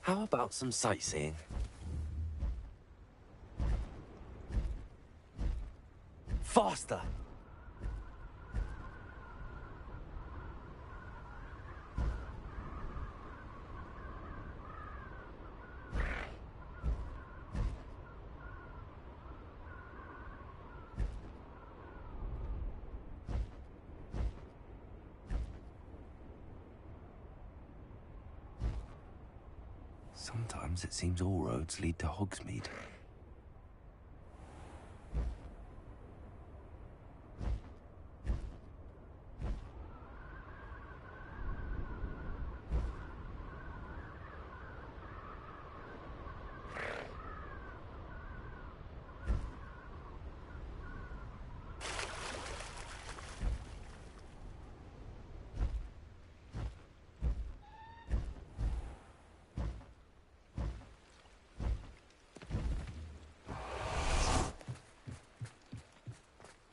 How about some sightseeing? Faster! Sometimes it seems all roads lead to Hogsmeade.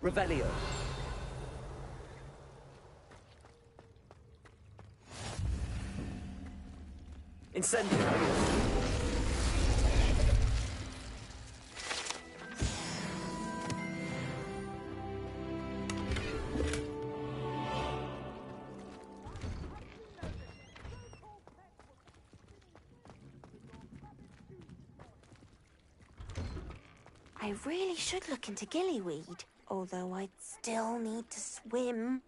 Revelio. Incendio. I really should look into gillyweed, although I'd still need to swim.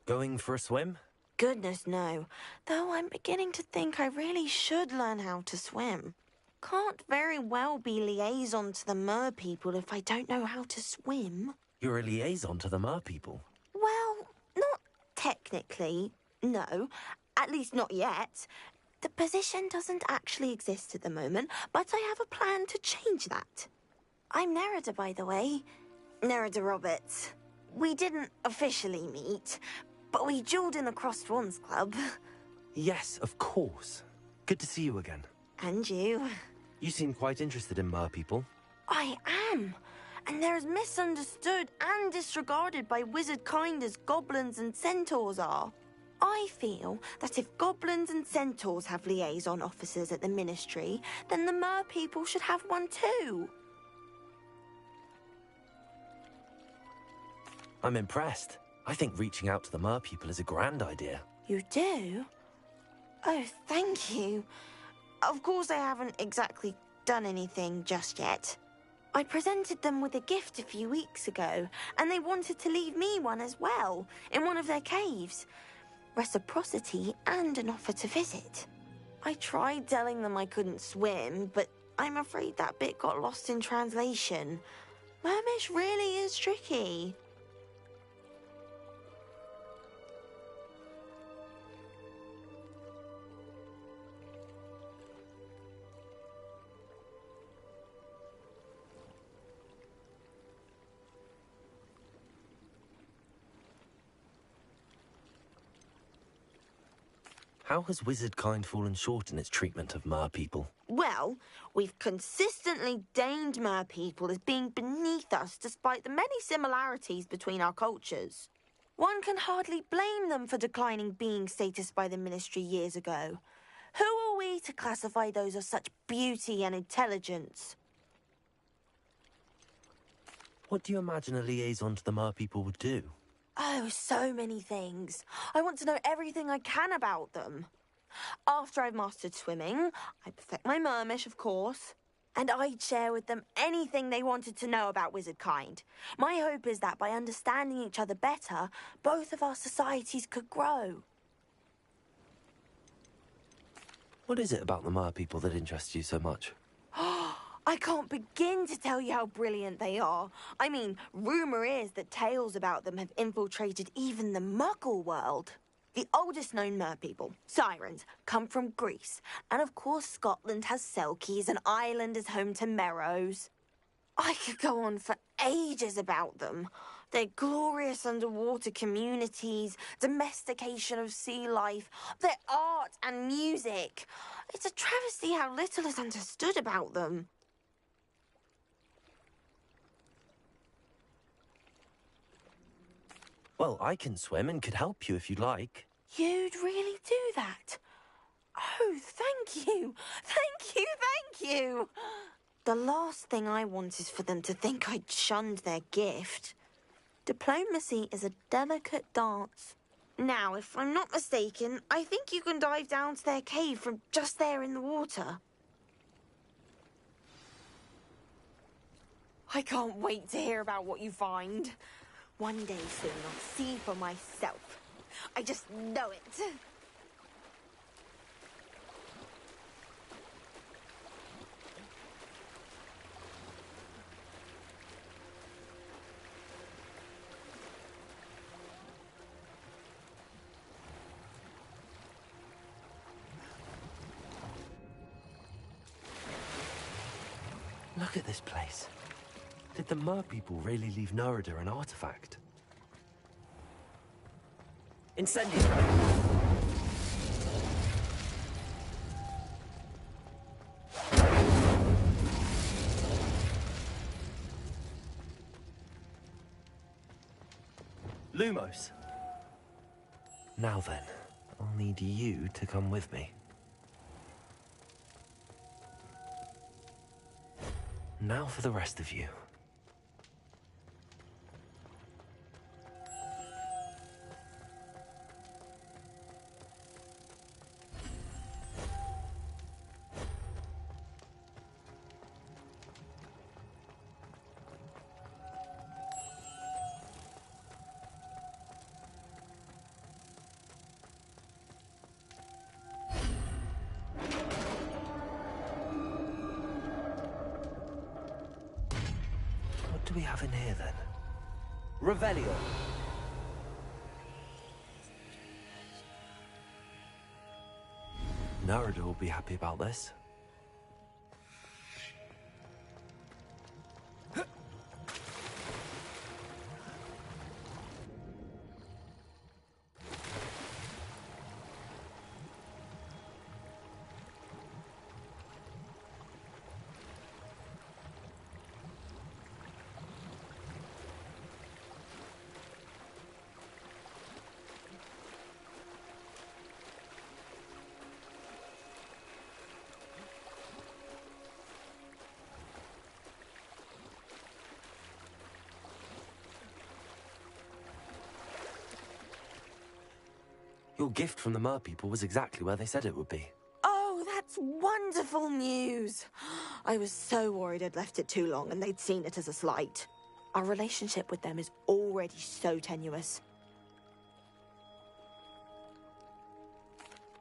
Going for a swim? Goodness, no. Though I'm beginning to think I really should learn how to swim. Can't very well be liaison to the mer people if I don't know how to swim. You're a liaison to the mer people? Well, not technically, no. At least not yet. The position doesn't actually exist at the moment, but I have a plan to change that. I'm Nerida, by the way. Nerida Roberts. We didn't officially meet, but we duelled in the Crossed Swans Club. Yes, of course. Good to see you again. And you. You seem quite interested in mer people. I am. And they're as misunderstood and disregarded by wizard kind as goblins and centaurs are. I feel that if goblins and centaurs have liaison officers at the Ministry, then the mer people should have one too. I'm impressed. I think reaching out to the mer people is a grand idea. You do? Oh, thank you. Of course I haven't exactly done anything just yet. I presented them with a gift a few weeks ago, and they wanted to leave me one as well, in one of their caves. Reciprocity and an offer to visit. I tried telling them I couldn't swim, but I'm afraid that bit got lost in translation. Mermish really is tricky. How has wizardkind fallen short in its treatment of mer people? Well, we've consistently deigned mer people as being beneath us despite the many similarities between our cultures. One can hardly blame them for declining being status by the Ministry years ago. Who are we to classify those of such beauty and intelligence? What do you imagine a liaison to the mer people would do? Oh, so many things. I want to know everything I can about them. After I've mastered swimming, I perfect my mermish, of course, and I'd share with them anything they wanted to know about wizardkind. My hope is that by understanding each other better, both of our societies could grow. What is it about the mer people that interests you so much? I can't begin to tell you how brilliant they are. I mean, rumour is that tales about them have infiltrated even the Muggle world. The oldest known mer people, sirens, come from Greece. And of course Scotland has Selkies and Ireland is home to Merrows. I could go on for ages about them. Their glorious underwater communities, domestication of sea life, their art and music. It's a travesty how little is understood about them. Well, I can swim and could help you if you'd like. You'd really do that? Oh, thank you. Thank you, thank you. The last thing I want is for them to think I'd shunned their gift. Diplomacy is a delicate dance. Now, if I'm not mistaken, I think you can dive down to their cave from just there in the water. I can't wait to hear about what you find. One day soon I'll see for myself. I just know it. Look at this place. Did the Mer people really leave Nerida an artifact? Incendio! Lumos! Now then, I'll need you to come with me. Now for the rest of you. What do we have in here, then? Revelio. Nerida will be happy about this. Your gift from the Mer people was exactly where they said it would be. Oh, that's wonderful news. I was so worried I'd left it too long and they'd seen it as a slight. Our relationship with them is already so tenuous.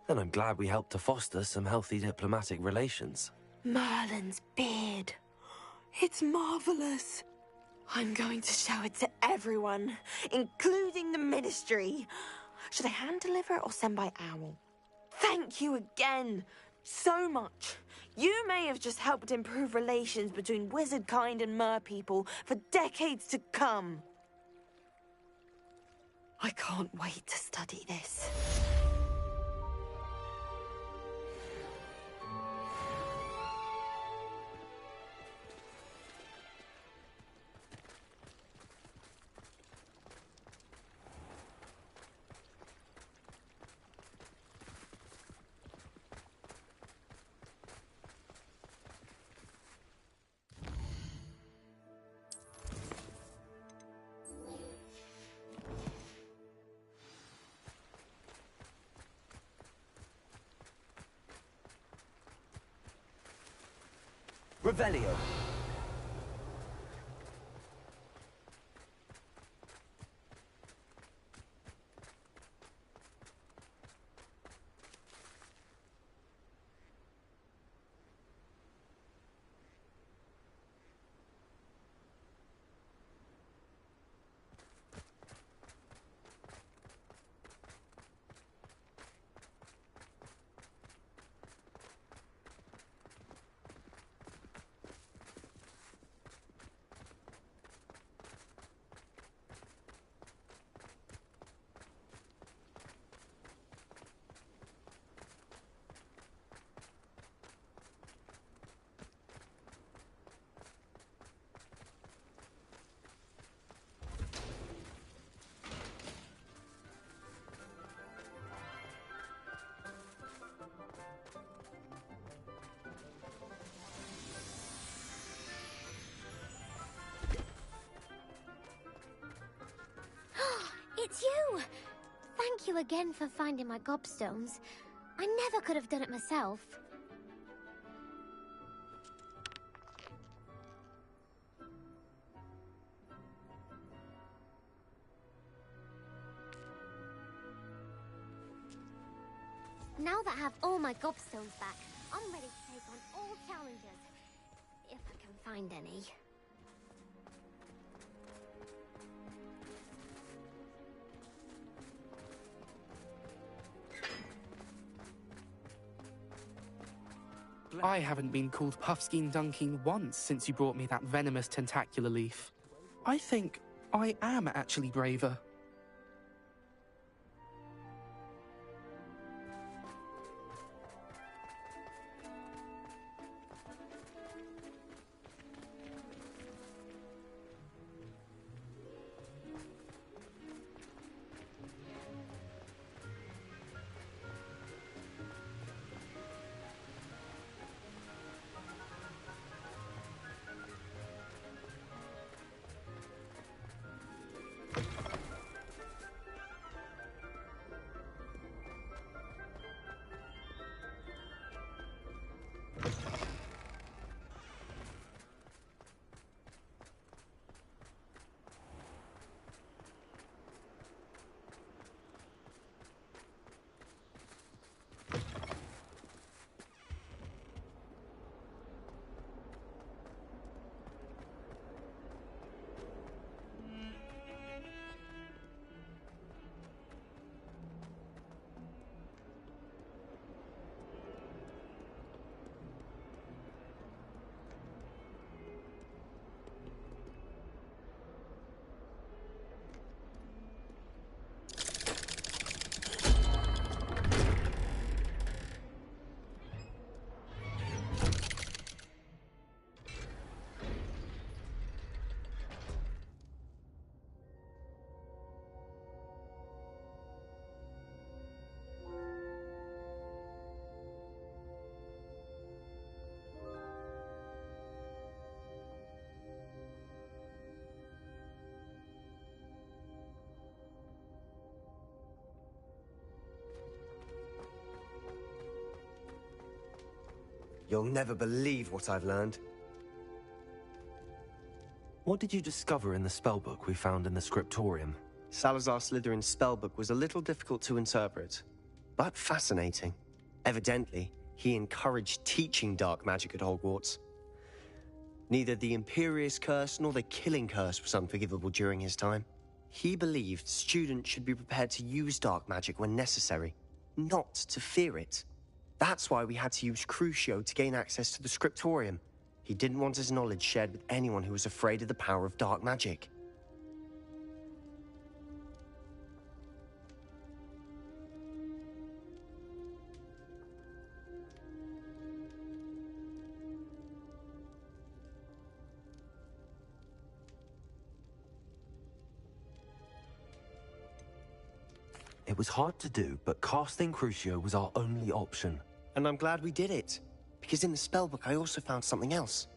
Then I'm glad we helped to foster some healthy diplomatic relations. Merlin's beard. It's marvelous. I'm going to show it to everyone, including the Ministry. Should I hand deliver it or send by owl? Thank you again so much. You may have just helped improve relations between wizard kind and mer people for decades to come. I can't wait to study this. Revelio. it's you! Thank you again for finding my gobstones. I never could have done it myself. Now that I have all my gobstones back, I'm ready to take on all challenges. If I can find any. I haven't been called Puffskein Dunkeen once since you brought me that venomous tentacular leaf. I think I am actually braver. You'll never believe what I've learned. What did you discover in the spellbook we found in the scriptorium? Salazar Slytherin's spellbook was a little difficult to interpret, but fascinating. Evidently, he encouraged teaching dark magic at Hogwarts. Neither the Imperious Curse nor the Killing Curse was unforgivable during his time. He believed students should be prepared to use dark magic when necessary, not to fear it. That's why we had to use Crucio to gain access to the scriptorium. He didn't want his knowledge shared with anyone who was afraid of the power of dark magic. It was hard to do, but casting Crucio was our only option. And I'm glad we did it, because in the spellbook I also found something else.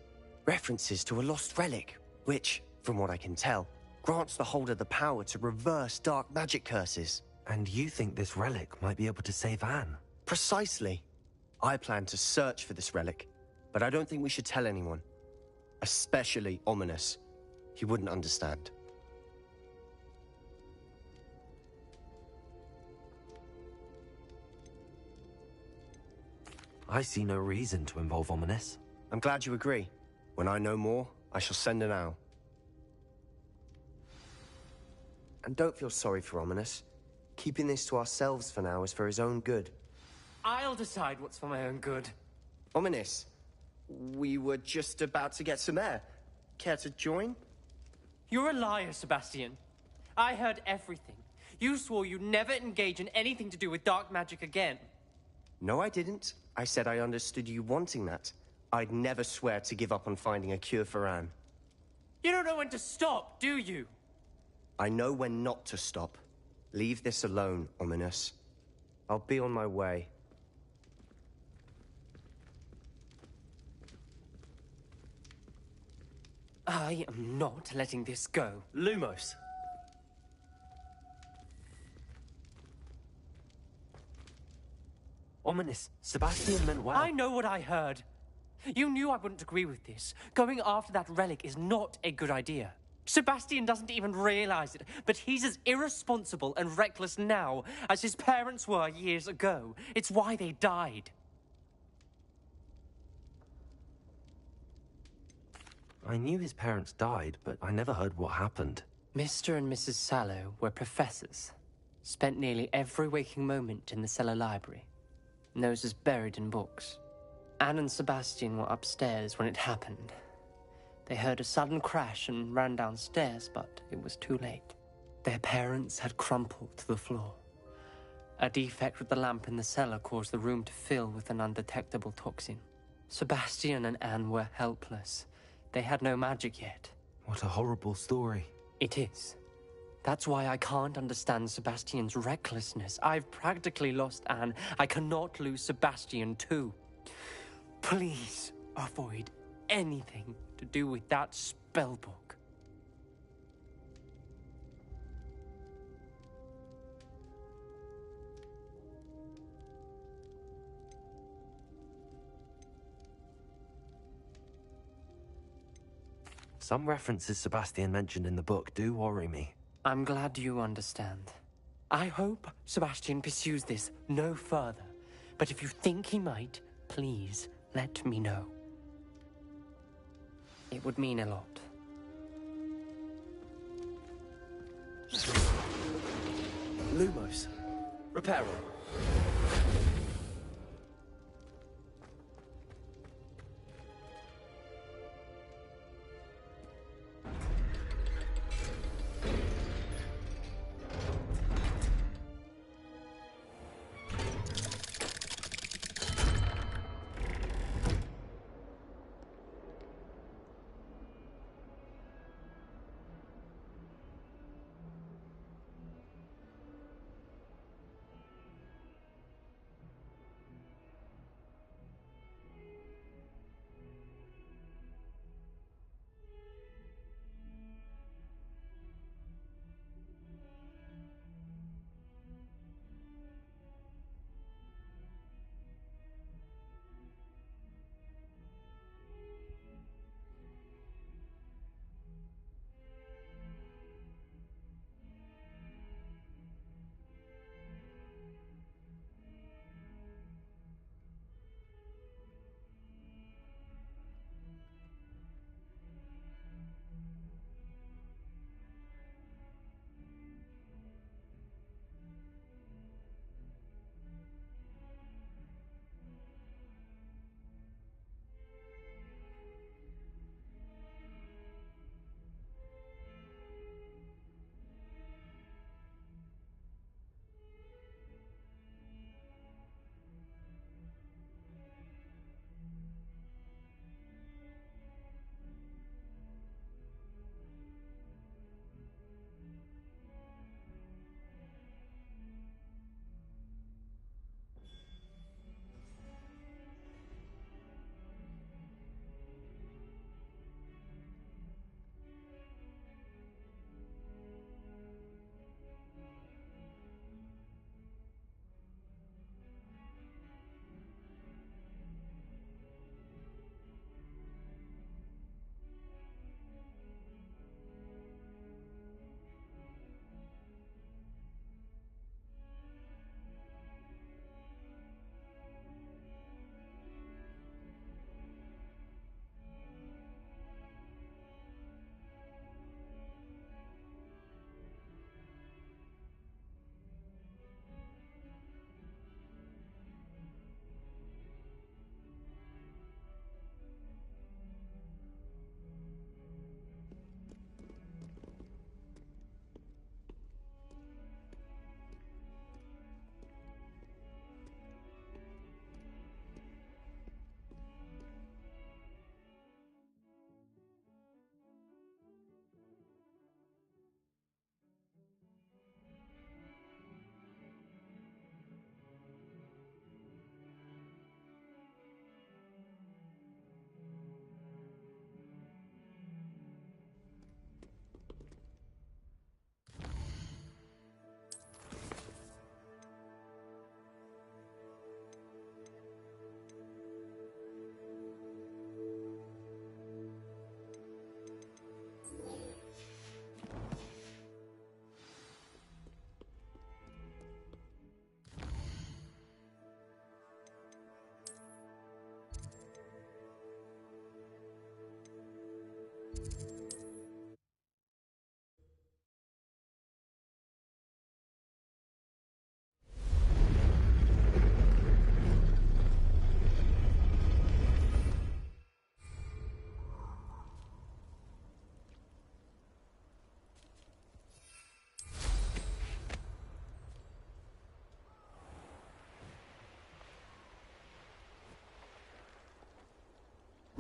References to a lost relic, which, from what I can tell, grants the holder the power to reverse dark magic curses. And you think this relic might be able to save Anne? Precisely. I plan to search for this relic, but I don't think we should tell anyone. Especially Ominous. He wouldn't understand. I see no reason to involve Ominous. I'm glad you agree. When I know more, I shall send an owl. And don't feel sorry for Ominous. Keeping this to ourselves for now is for his own good. I'll decide what's for my own good. Ominous, we were just about to get some air. Care to join? You're a liar, Sebastian. I heard everything. You swore you'd never engage in anything to do with dark magic again. No, I didn't. I said I understood you wanting that. I'd never swear to give up on finding a cure for Anne. You don't know when to stop, do you? I know when not to stop. Leave this alone, Ominous. I'll be on my way. I am not letting this go. Lumos! Ominous. Sebastian meant well. I know what I heard. You knew I wouldn't agree with this. Going after that relic is not a good idea. Sebastian doesn't even realize it, but he's as irresponsible and reckless now as his parents were years ago. It's why they died. I knew his parents died, but I never heard what happened. Mr. and Mrs. Sallow were professors. Spent nearly every waking moment in the cellar library. Noses buried in books. Anne and Sebastian were upstairs when it happened. They heard a sudden crash and ran downstairs, but it was too late. Their parents had crumpled to the floor. A defect with the lamp in the cellar caused the room to fill with an undetectable toxin. Sebastian and Anne were helpless. They had no magic yet. What a horrible story. It is. That's why I can't understand Sebastian's recklessness. I've practically lost Anne. I cannot lose Sebastian too. Please avoid anything to do with that spellbook. Some references Sebastian mentioned in the book do worry me. I'm glad you understand. I hope Sebastian pursues this no further. But if you think he might, please let me know. It would mean a lot. Lumos. Reparo.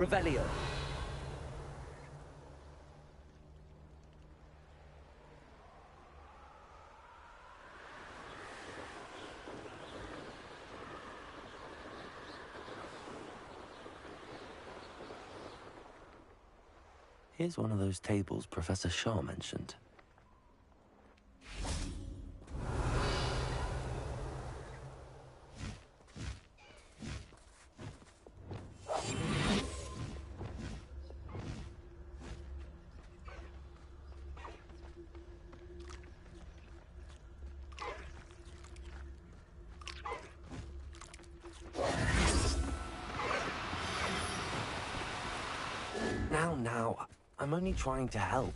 Revelio. Here's one of those tables Professor Shaw mentioned. Now, I'm only trying to help.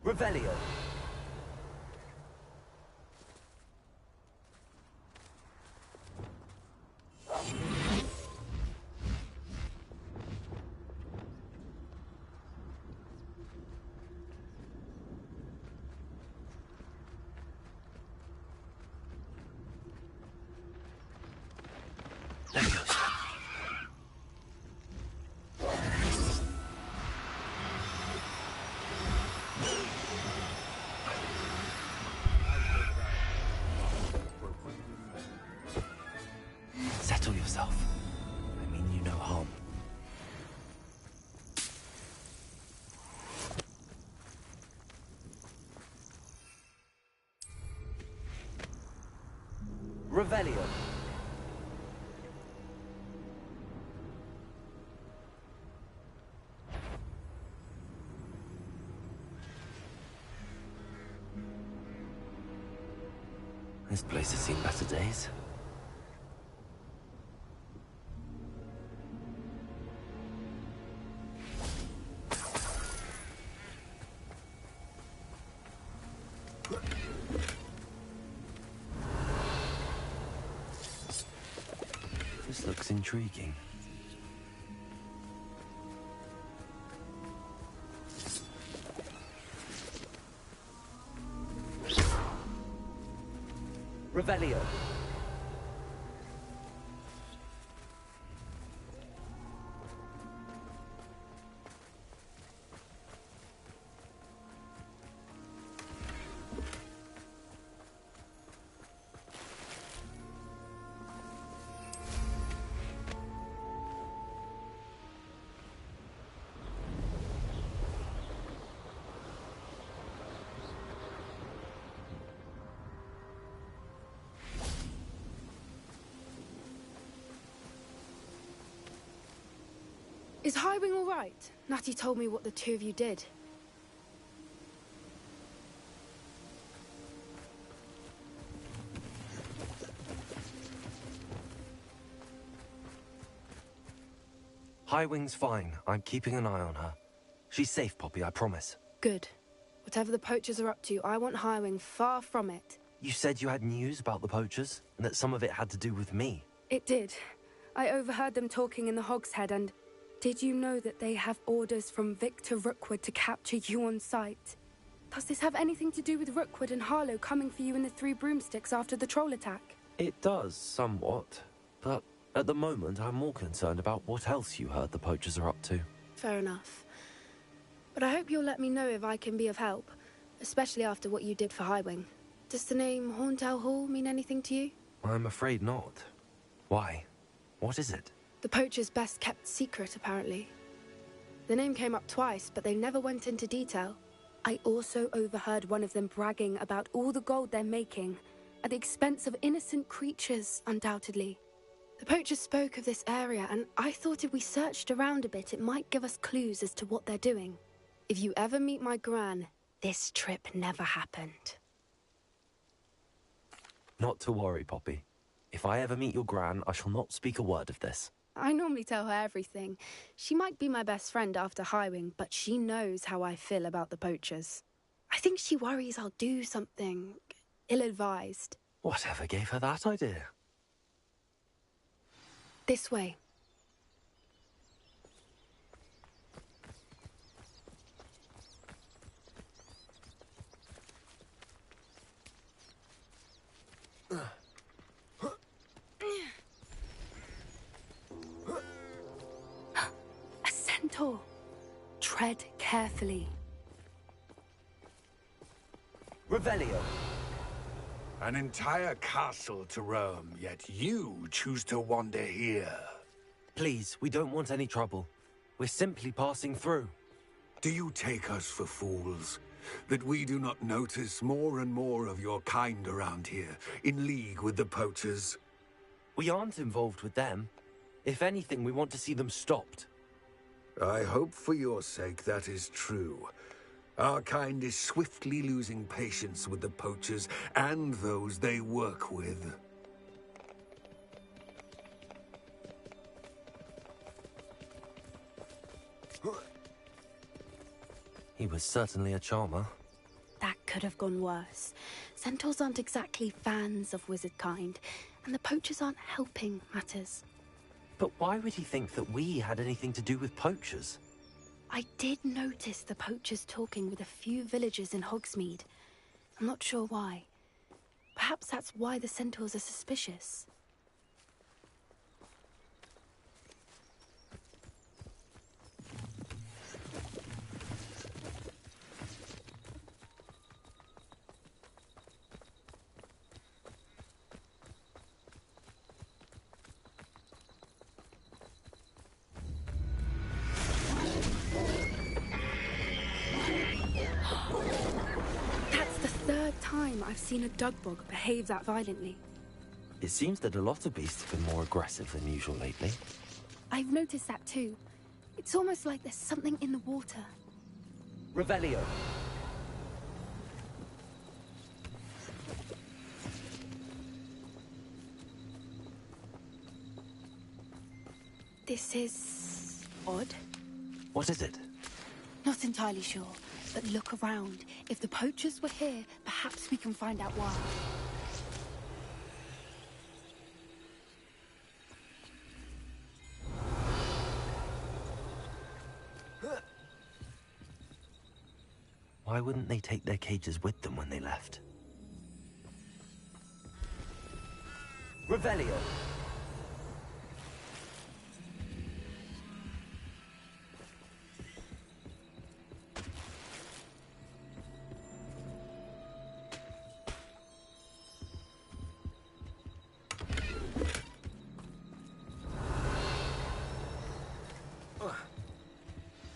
Revelio. Leviosa. Settle yourself. I mean you no harm. Revelio. This place has seen better days. This looks intriguing. Revelio. Is Highwing all right? Natty told me what the two of you did. Highwing's fine. I'm keeping an eye on her. She's safe, Poppy, I promise. Good. Whatever the poachers are up to, I want Highwing far from it. You said you had news about the poachers, and that some of it had to do with me. It did. I overheard them talking in the Hogshead, and did you know that they have orders from Victor Rookwood to capture you on sight? Does this have anything to do with Rookwood and Harlow coming for you in the Three Broomsticks after the troll attack? It does, somewhat. But at the moment, I'm more concerned about what else you heard the poachers are up to. Fair enough. But I hope you'll let me know if I can be of help, especially after what you did for Highwing. Does the name Horntail Hall mean anything to you? I'm afraid not. Why? What is it? The poacher's best-kept secret, apparently. The name came up twice, but they never went into detail. I also overheard one of them bragging about all the gold they're making, at the expense of innocent creatures, undoubtedly. The poachers spoke of this area, and I thought if we searched around a bit, it might give us clues as to what they're doing. If you ever meet my gran, this trip never happened. Not to worry, Poppy. If I ever meet your gran, I shall not speak a word of this. I normally tell her everything. She might be my best friend after Highwing, but she knows how I feel about the poachers. I think she worries I'll do something ill-advised. Whatever gave her that idea? This way. A centaur. Tread carefully. Revelio. An entire castle to roam, yet you choose to wander here. Please, we don't want any trouble. We're simply passing through. Do you take us for fools? That we do not notice more and more of your kind around here, in league with the poachers? We aren't involved with them. If anything, we want to see them stopped. I hope for your sake that is true. Our kind is swiftly losing patience with the poachers and those they work with. He was certainly a charmer. That could have gone worse. Centaurs aren't exactly fans of wizard kind, and the poachers aren't helping matters. But why would he think that we had anything to do with poachers? I did notice the poachers talking with a few villagers in Hogsmeade. I'm not sure why. Perhaps that's why the centaurs are suspicious. I've seen a dugbog behave that violently. It seems that a lot of beasts have been more aggressive than usual lately. I've noticed that too. It's almost like there's something in the water. Revelio. This is odd. What is it? Not entirely sure, but look around. If the poachers were here, perhaps we can find out why. Why wouldn't they take their cages with them when they left? Revelio.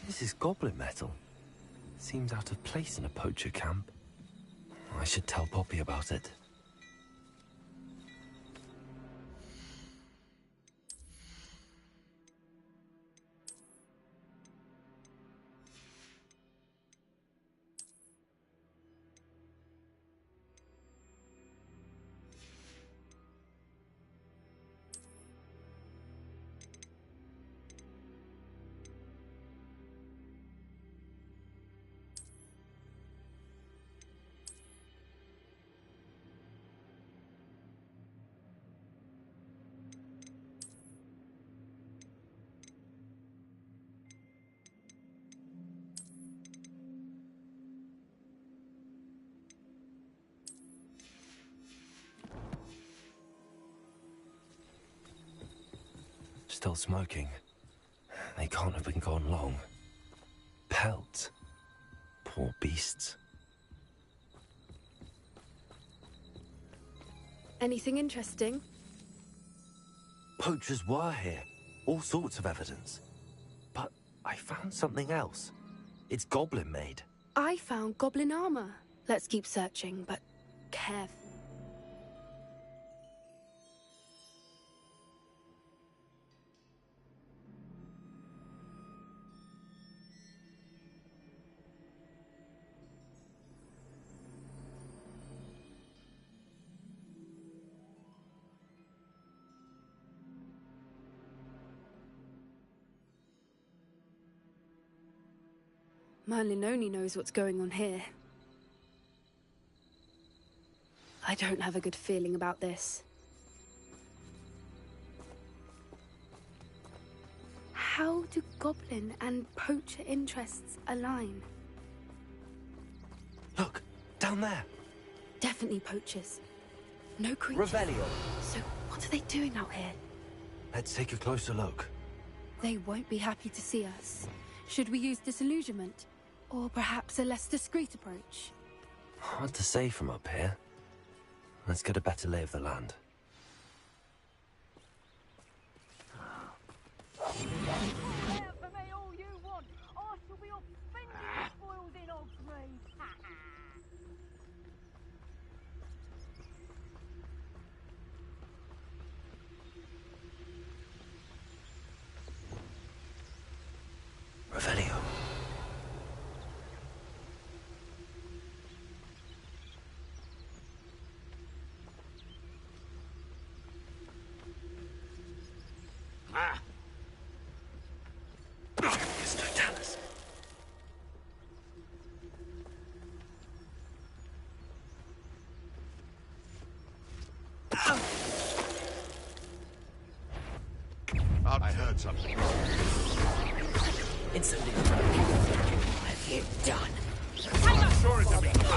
This is goblin metal. Seems out of place in a poacher camp. I should tell Poppy about it. Still smoking. They can't have been gone long. Pelt. Poor beasts. Anything interesting? Poachers were here. All sorts of evidence. But I found something else. It's goblin made. I found goblin armor. Let's keep searching, but careful. Merlin only knows what's going on here. I don't have a good feeling about this. How do goblin and poacher interests align? Look, down there. Definitely poachers. No creatures. Revelio. So what are they doing out here? Let's take a closer look. They won't be happy to see us. Should we use disillusionment? Or perhaps a less discreet approach? Hard to say from up here. Let's get a better lay of the land. For me all you want. I shall be offended with spoils in Hogsmeade. Revelio. It's Totalis. I heard something. Incendio. What have you done? Sure it's a bit I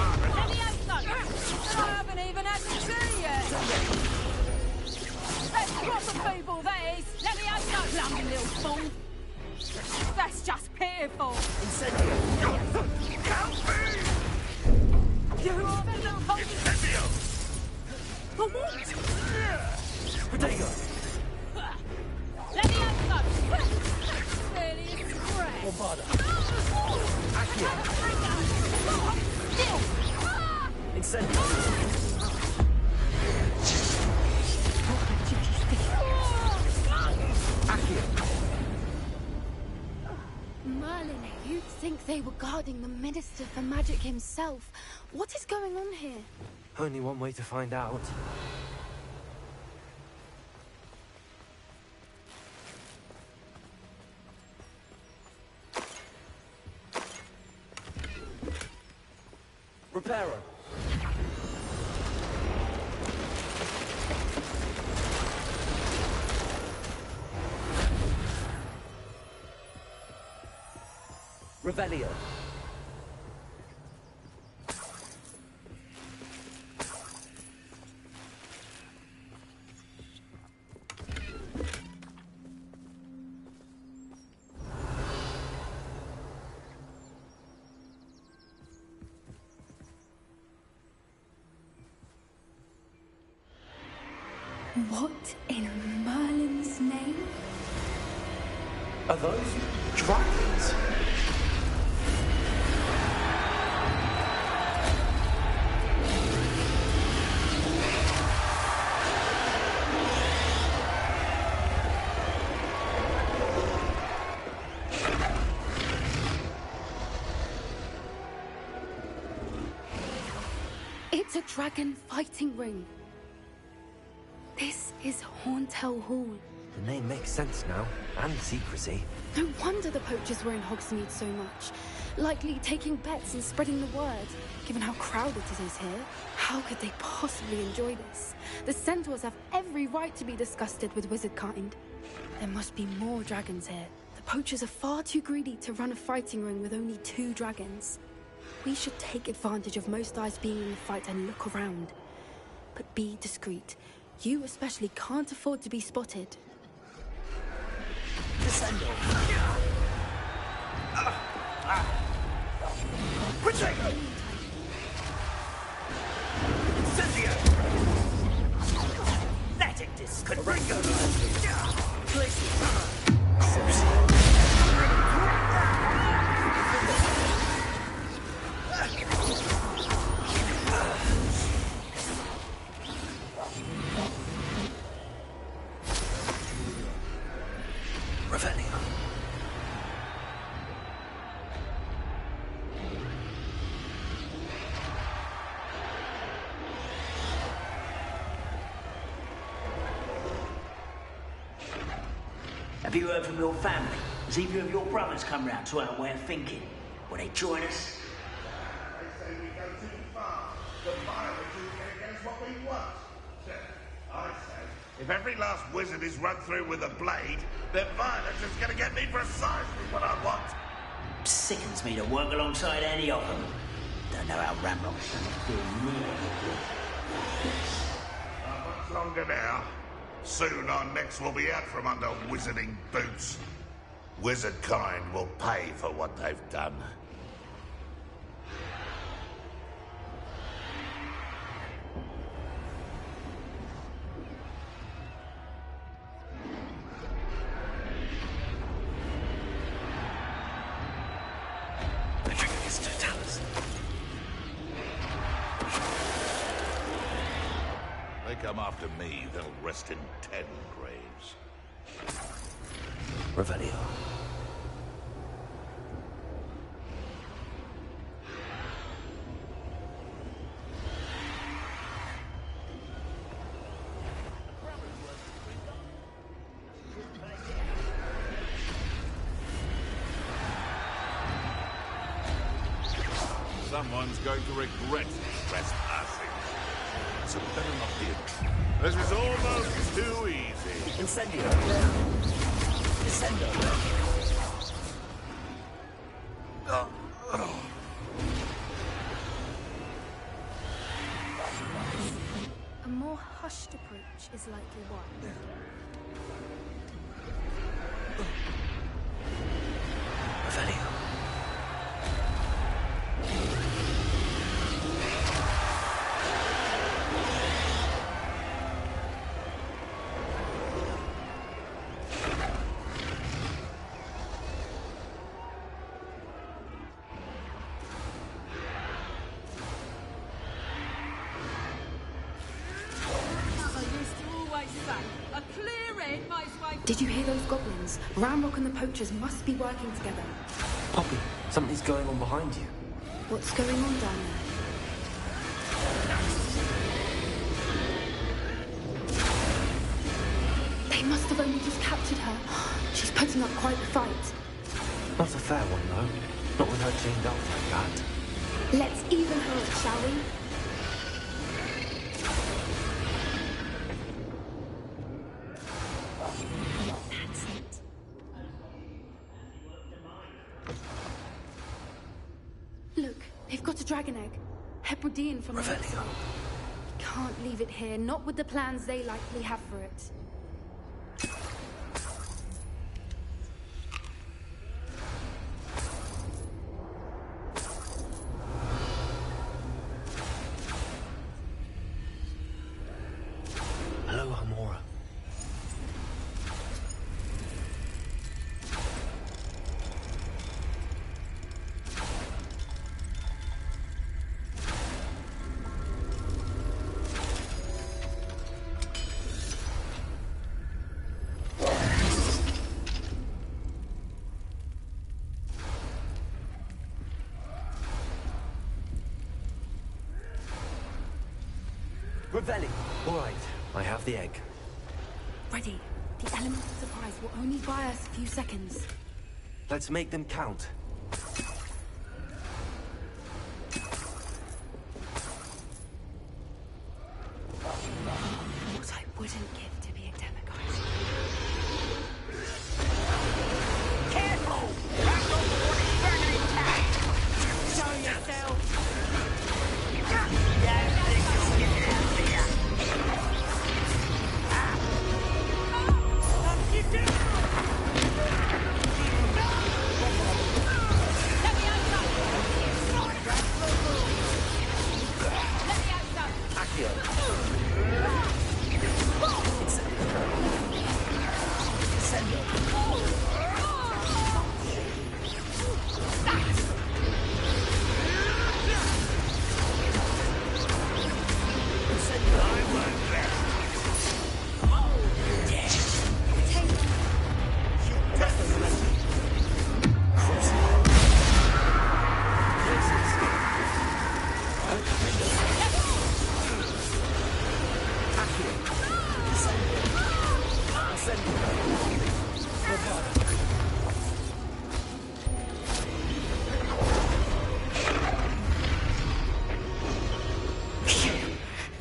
haven't even had the tea yet. Let's drop the people, that is. Let me have that lumpy little fool. That's just pitiful. Incendio. Help me! You little fool. Incendio! For what? Protego. Let me have that. Really is great. Bombada. Accio. Incendio. Merlin, you'd think they were guarding the Minister for Magic himself. What is going on here? Only one way to find out. Reparo. Revelio. What in Merlin's name? Are those dragons? It's a dragon fighting ring. This is Hauntel Hall. The name makes sense now, and the secrecy. No wonder the poachers were in Hogsmeade so much. Likely taking bets and spreading the word, given how crowded it is here. How could they possibly enjoy this? The centaurs have every right to be disgusted with wizard kind. There must be more dragons here. The poachers are far too greedy to run a fighting ring with only 2 dragons. We should take advantage of most eyes being in the fight and look around. But be discreet. You especially can't afford to be spotted. Descendo. Protego. Incendio. Let it discontinue. Have you heard from your family? Has either of your brothers come round to our way of thinking? Will they join us? They say we go too far. The violence will get against what we want. I say, if every last wizard is run through with a blade, then violence is going to get me precisely what I want. Sickens me to work alongside any of them. Don't know how Ramrock's going to feel near. Not much longer now. Soon our necks will be out from under wizarding boots. Wizard kind will pay for what they've done. They come after me, they'll rest in 10 graves. Revelio. Someone's going to regret trespassing. So better not be a... This is almost too easy. Incendio. Incendio. A more hushed approach is likely one. Revelio. Did you hear those goblins? Ramrock and the poachers must be working together. Poppy, something's going on behind you. What's going on down there? They must have only just captured her. She's putting up quite the fight. Not a fair one, though. Not with her chained up like that. Let's even her up, shall we? Look, they've got a dragon egg. Hebridean from Revelio. Can't leave it here, not with the plans they likely have for it. Hello, Hamora. Revelli. All right, I have the egg. Ready. The element of surprise will only buy us a few seconds. Let's make them count. What I wouldn't give to be a demigod. Careful! Ramrock's back in attack! Show yourself!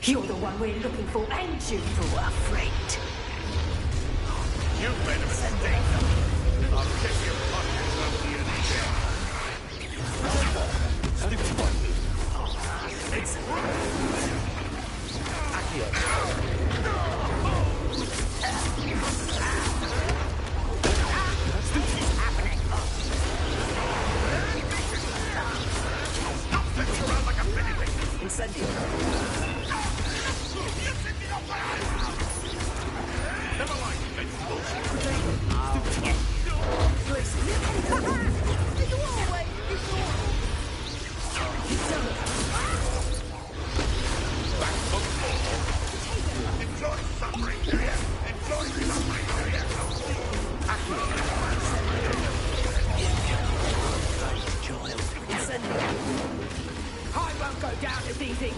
You're the one we're looking for, ain't you? For a friend. You've made a mistake. I'll kick your pockets off the Incendio. Never mind, invincible. Enjoy suffering, do ya? Enjoy suffering, do ya? I won't go down as easy.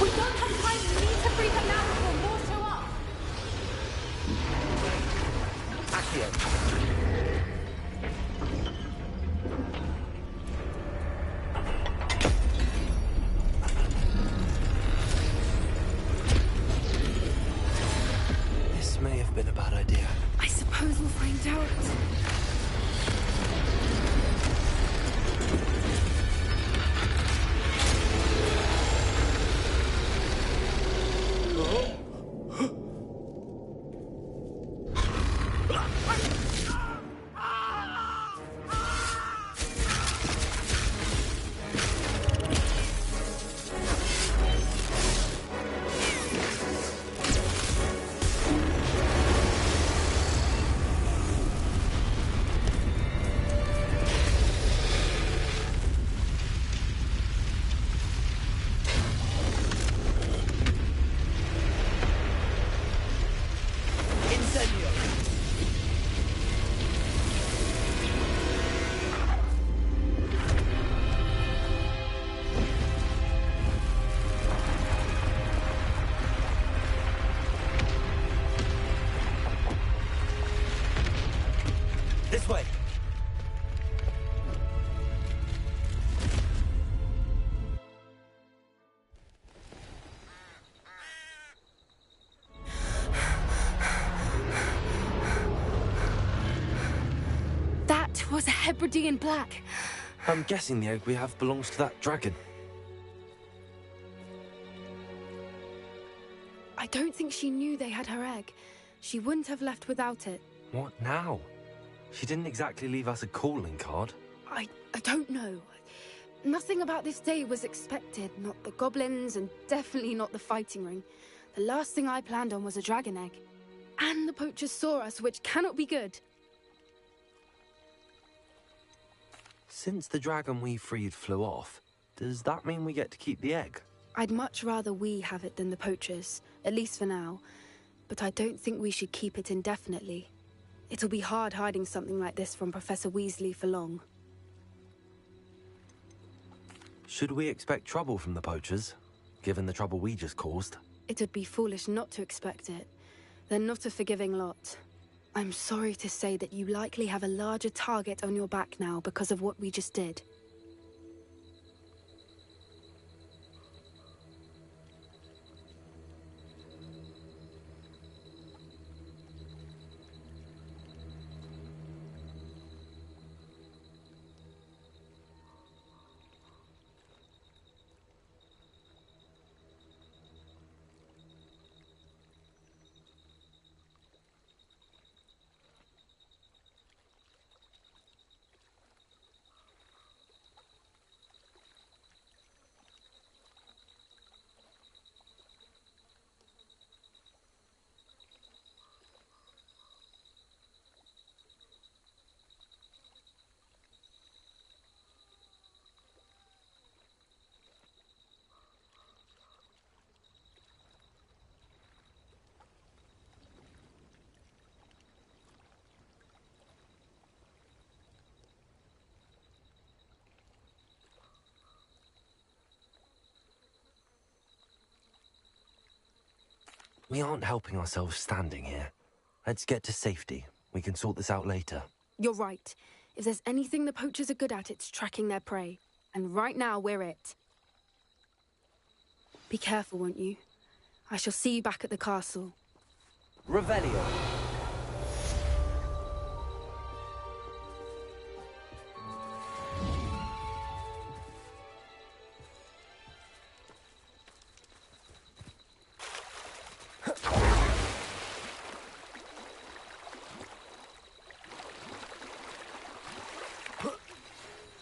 We don't have time. We need to free them now before more show up. This may have been a bad idea. I suppose we'll find out. This way. That was a Hebridean black. I'm guessing the egg we have belongs to that dragon. I don't think she knew they had her egg. She wouldn't have left without it. What now? She didn't exactly leave us a calling card. I don't know. Nothing about this day was expected. Not the goblins, and definitely not the fighting ring. The last thing I planned on was a dragon egg. And the poachers saw us, which cannot be good. Since the dragon we freed flew off, does that mean we get to keep the egg? I'd much rather we have it than the poachers, at least for now. But I don't think we should keep it indefinitely. It'll be hard hiding something like this from Professor Weasley for long. Should we expect trouble from the poachers, given the trouble we just caused? It'd be foolish not to expect it. They're not a forgiving lot. I'm sorry to say that you likely have a larger target on your back now because of what we just did. We aren't helping ourselves standing here. Let's get to safety. We can sort this out later. You're right. If there's anything the poachers are good at, it's tracking their prey. And right now, we're it. Be careful, won't you? I shall see you back at the castle. Revelio.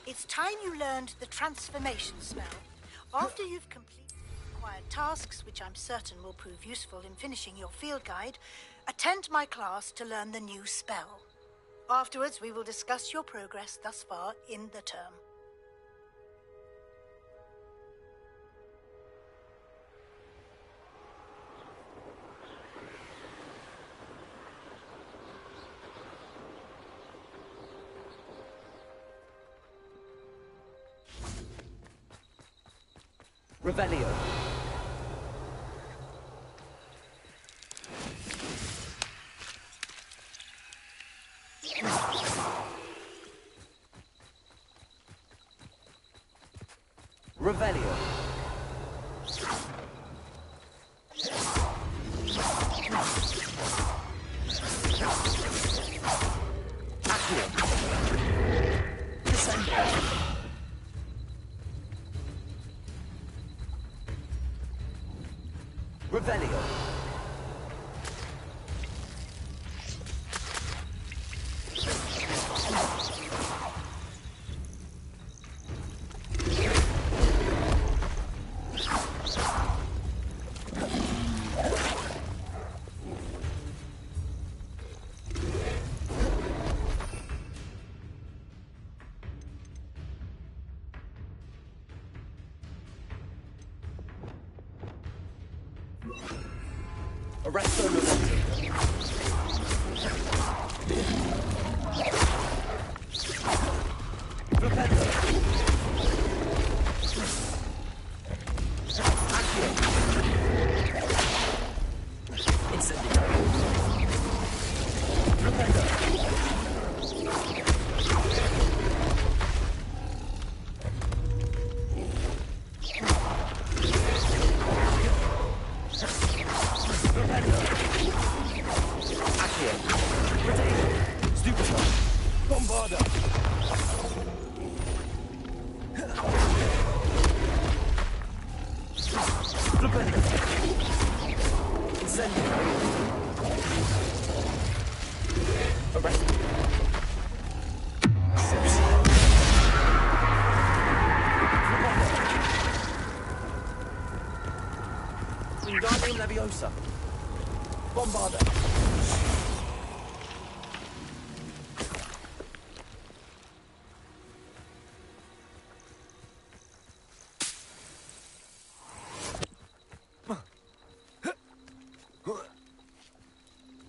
It's time you learned the transformation spell. After you've completed required tasks, which I'm certain will prove useful in finishing your field guide, attend my class to learn the new spell. Afterwards, we will discuss your progress thus far in the term. Revelio. Revelio. Accio. Descendo. Revelio. Arresto Noventi. Flipendo. Accio. Incendio. Flipendo. Leviosa. Bombarda.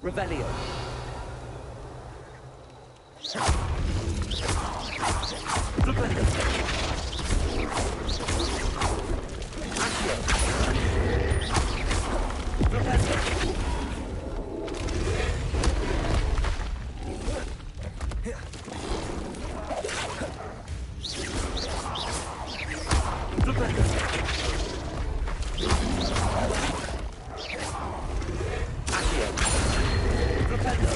Revelio. Flipendo. Accio. Flipendo. Flipendo. Accio. Flipendo.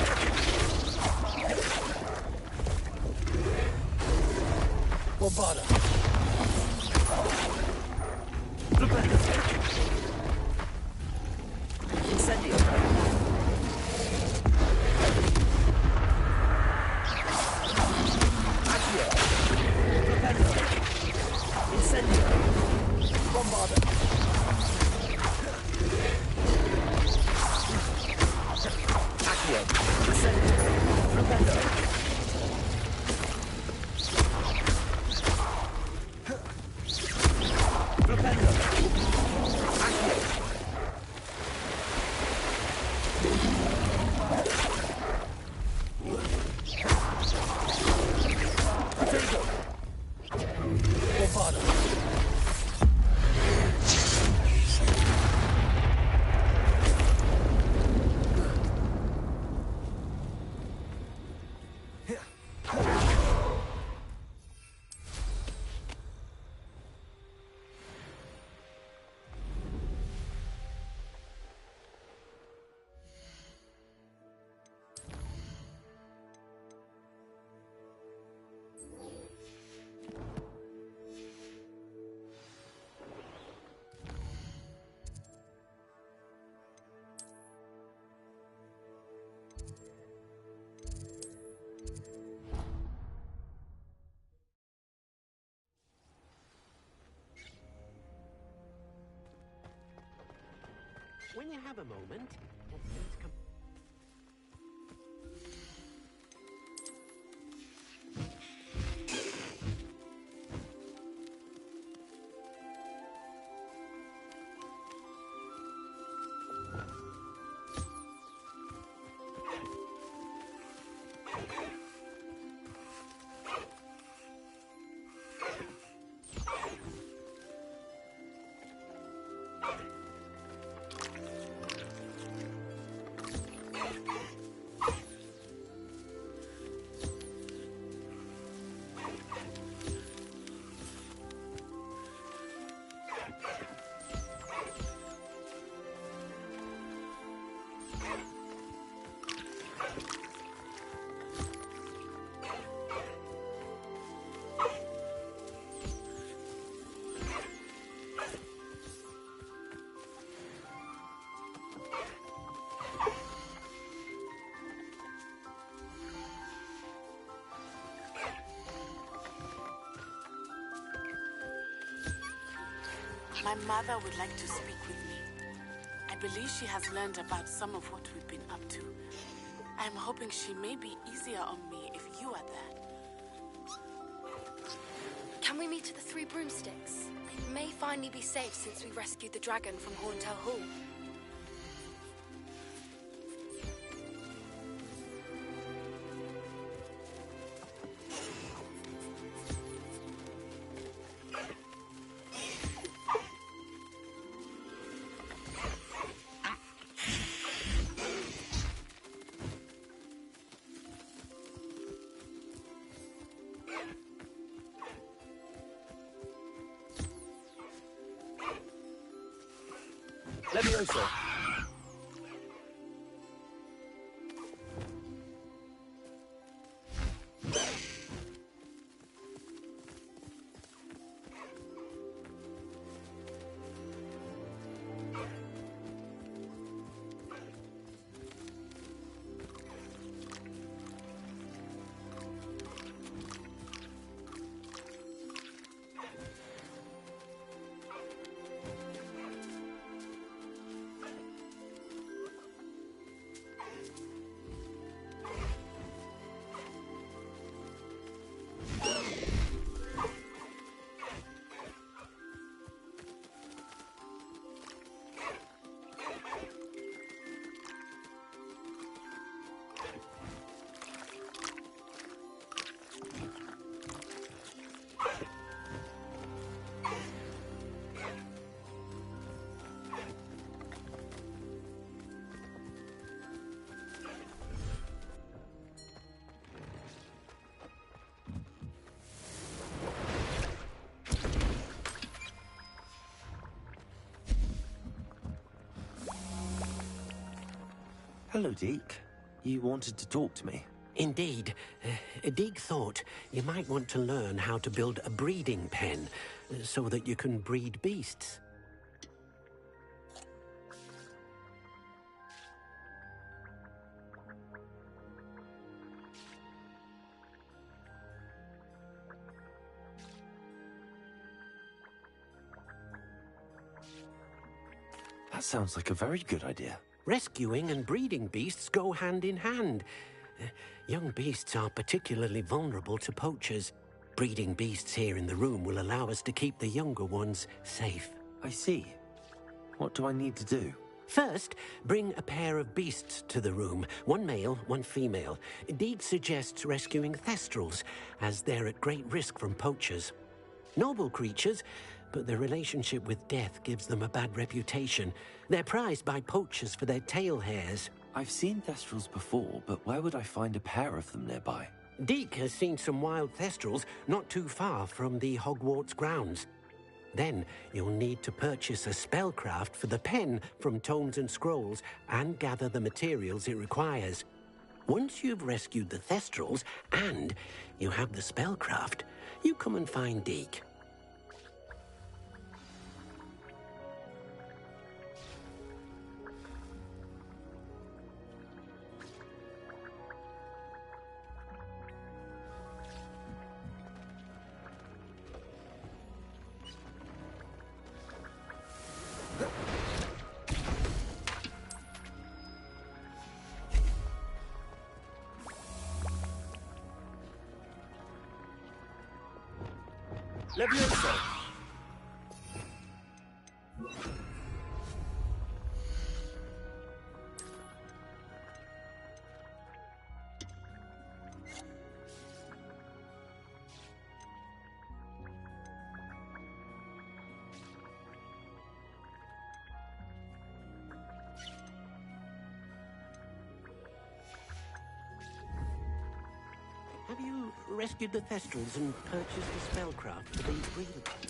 Bombarda. When you have a moment, please come. My mother would like to speak with me. I believe she has learned about some of what we've been up to. I'm hoping she may be easier on me if you are there. Can we meet at the Three Broomsticks? It may finally be safe since we rescued the dragon from Horntail Hall. Levioso. Hello, Deke. You wanted to talk to me? Indeed. Deke thought you might want to learn how to build a breeding pen so that you can breed beasts. That sounds like a very good idea. Rescuing and breeding beasts go hand in hand. Young beasts are particularly vulnerable to poachers. Breeding beasts here in the room will allow us to keep the younger ones safe. I see. What do I need to do? First, bring a pair of beasts to the room. One male, one female. Deke suggests rescuing thestrals, as they're at great risk from poachers. Noble creatures, but their relationship with death gives them a bad reputation. They're prized by poachers for their tail hairs. I've seen thestrals before, but where would I find a pair of them nearby? Deke has seen some wild thestrals not too far from the Hogwarts grounds. Then you'll need to purchase a spellcraft for the pen from Tomes and Scrolls and gather the materials it requires. Once you've rescued the thestrals and you have the spellcraft, you come and find Deke. Levioso! Have you rescued the Thestrals and purchased the spellcraft for the breather button?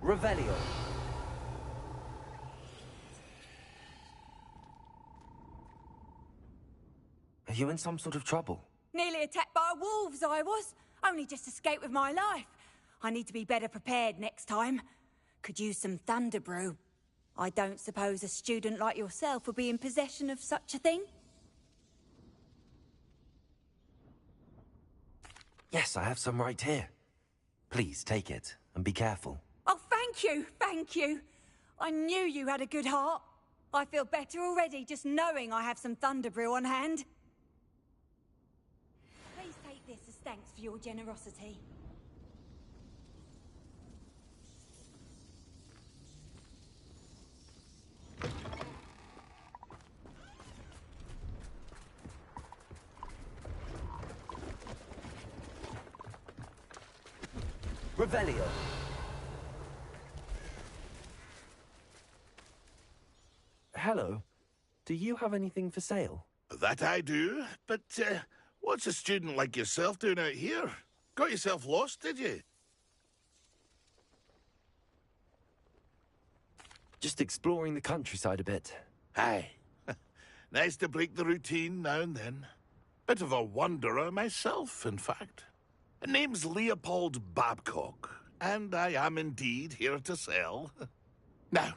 Revelio. Are you in some sort of trouble? Nearly attacked by wolves, I was. Only just escaped with my life. I need to be better prepared next time. Could use some thunder brew. I don't suppose a student like yourself would be in possession of such a thing? Yes, I have some right here. Please take it and be careful. Oh, thank you, thank you. I knew you had a good heart. I feel better already just knowing I have some thunder brew on hand. Please take this as thanks for your generosity. Revelio. Hello. Do you have anything for sale? That I do, but what's a student like yourself doing out here? Got yourself lost, did you? Just exploring the countryside a bit. Aye. Nice to break the routine now and then. Bit of a wanderer myself, in fact. Name's Leopold Babcock, and I am indeed here to sell. Now,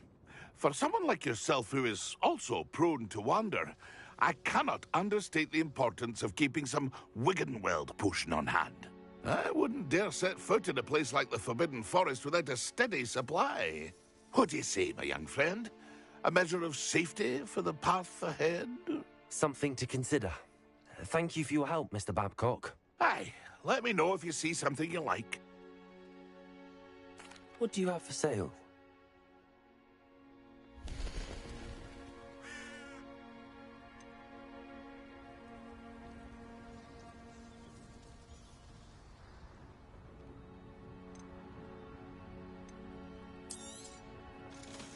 for someone like yourself who is also prone to wander, I cannot understate the importance of keeping some Wiggenweld potion on hand. I wouldn't dare set foot in a place like the Forbidden Forest without a steady supply. What do you say, my young friend? A measure of safety for the path ahead? Something to consider. Thank you for your help, Mr. Babcock. Aye, let me know if you see something you like. What do you have for sale?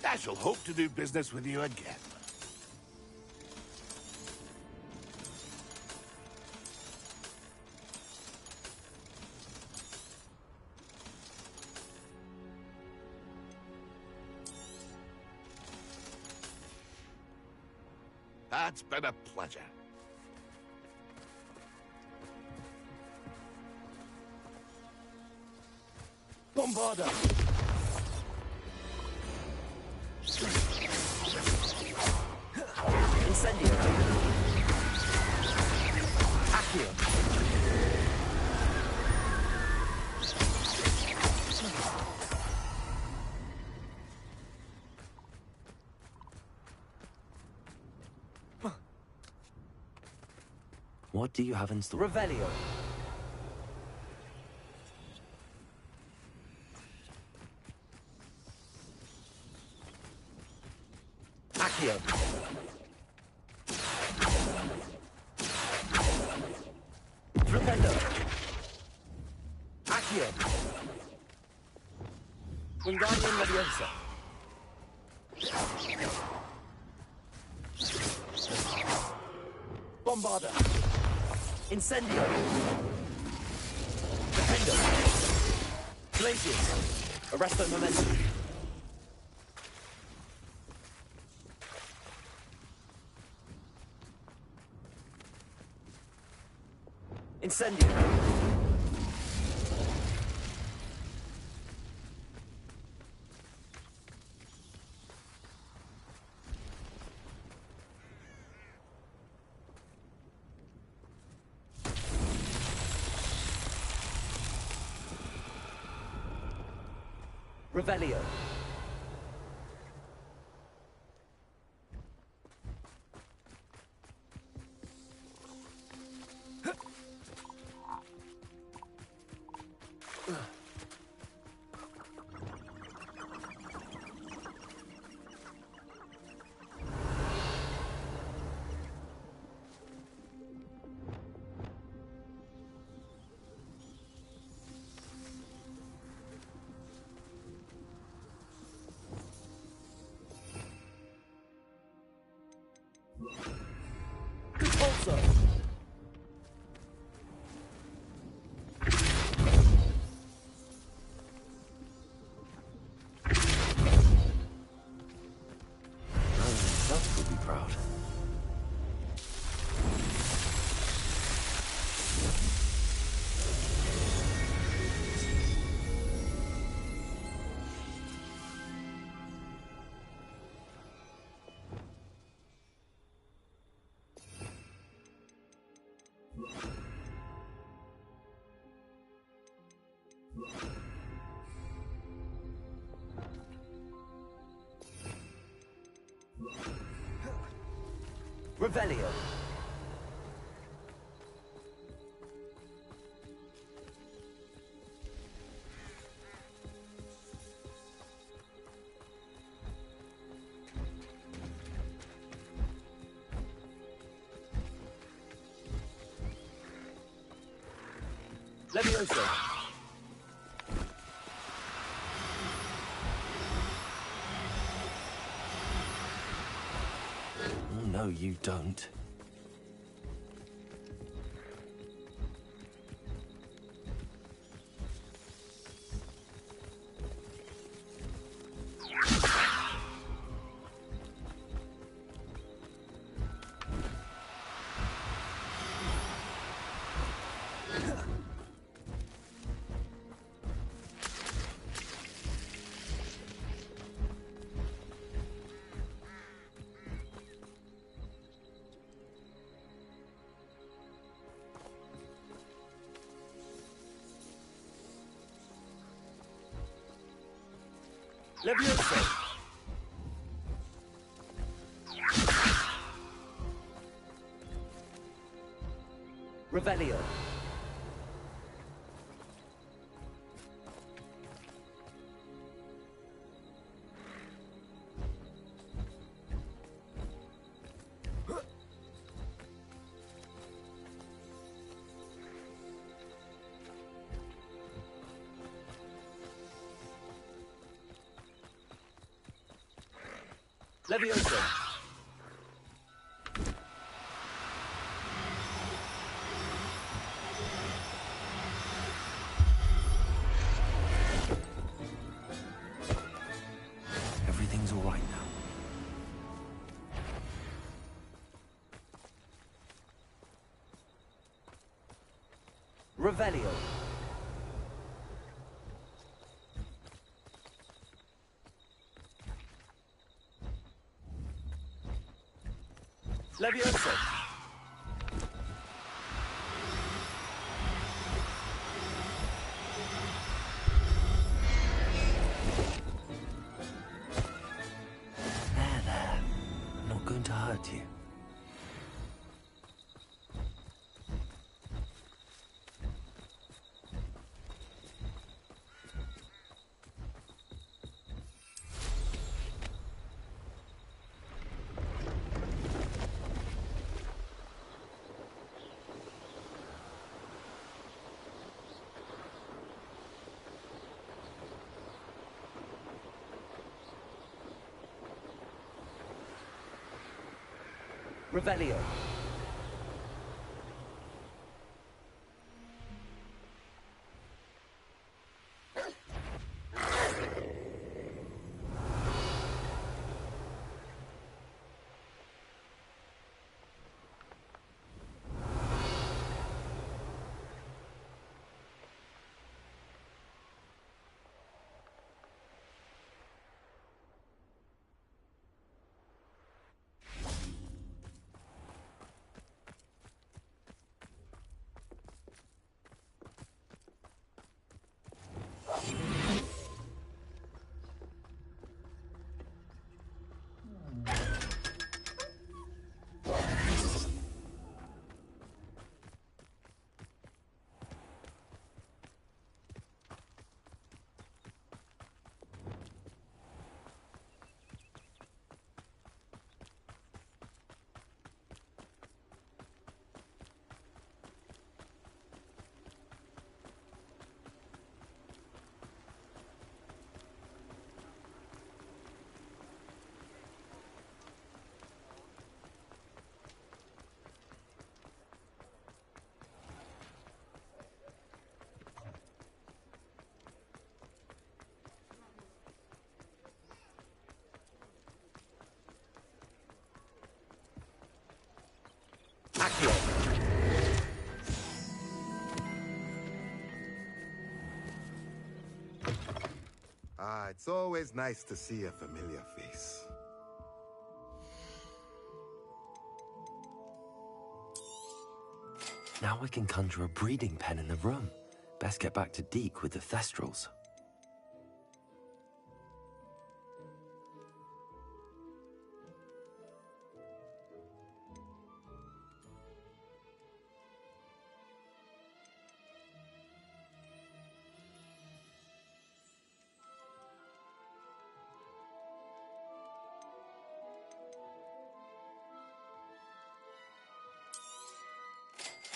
I shall hope to do business with you again. That's been a pleasure. Bombarda! Incendio. Accio. What do you have in store? Revelio. Accio. Flipendo. Accio. Wingardium Leviosa. Bombarda. Incendio. Flipendo. Glacius. Arresto Momentum. Incendio. Revelio. Also. Himself would be proud. Revelio. Levioso. Oh, no, you don't. Levioso. Revelio. Levioso. Everything's all right now. Revelio. Leviosa! There. I'm not going to hurt you. Revelio. It's always nice to see a familiar face. Now I can conjure a breeding pen in the room. Best get back to Deke with the Thestrals.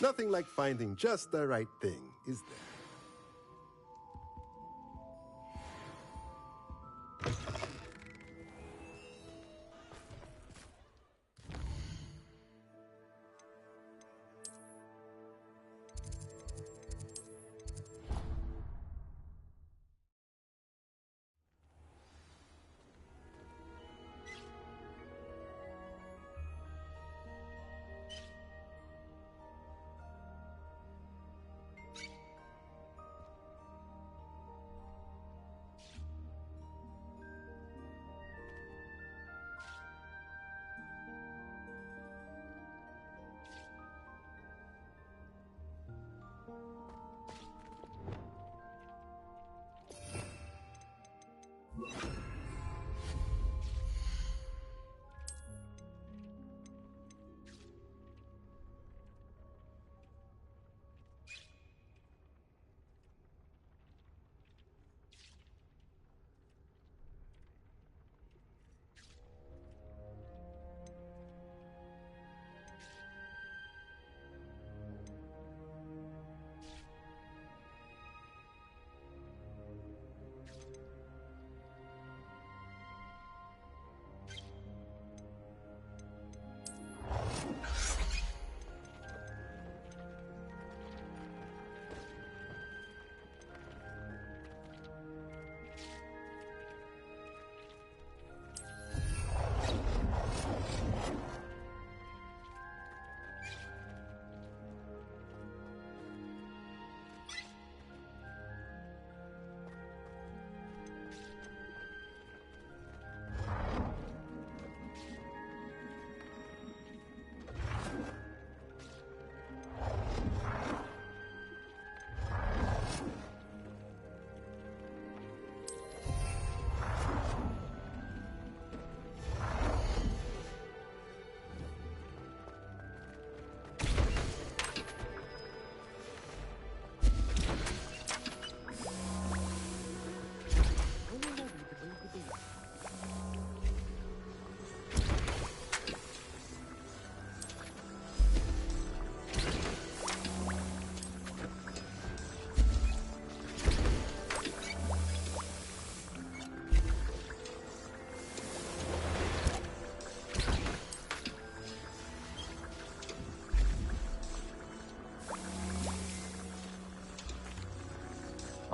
Nothing like finding just the right thing, is there?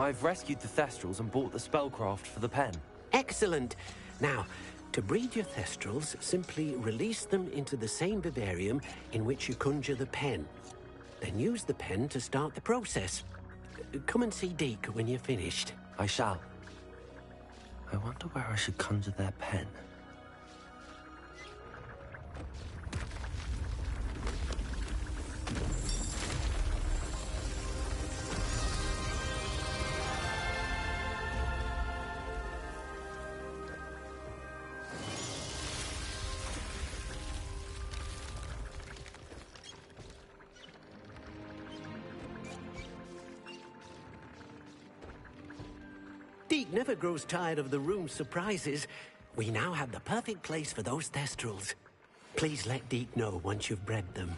I've rescued the Thestrals and bought the spellcraft for the pen. Excellent. Now, to breed your Thestrals, simply release them into the same vivarium in which you conjure the pen. Then use the pen to start the process. Come and see Deke when you're finished. I shall. I wonder where I should conjure their pen. Deke never grows tired of the room's surprises. We now have the perfect place for those Thestrals. Please let Deke know once you've bred them.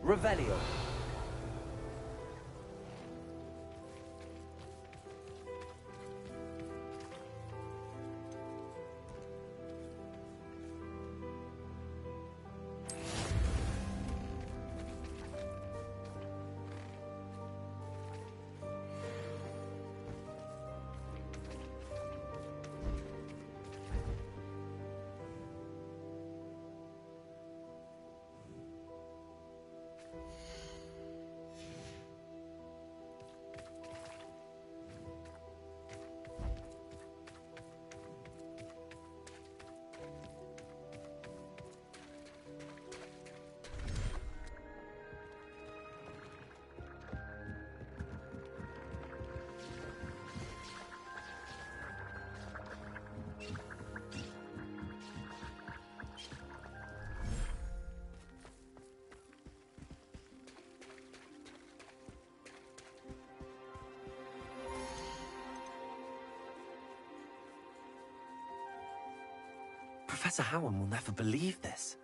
Revelio. Professor Howard will never believe this.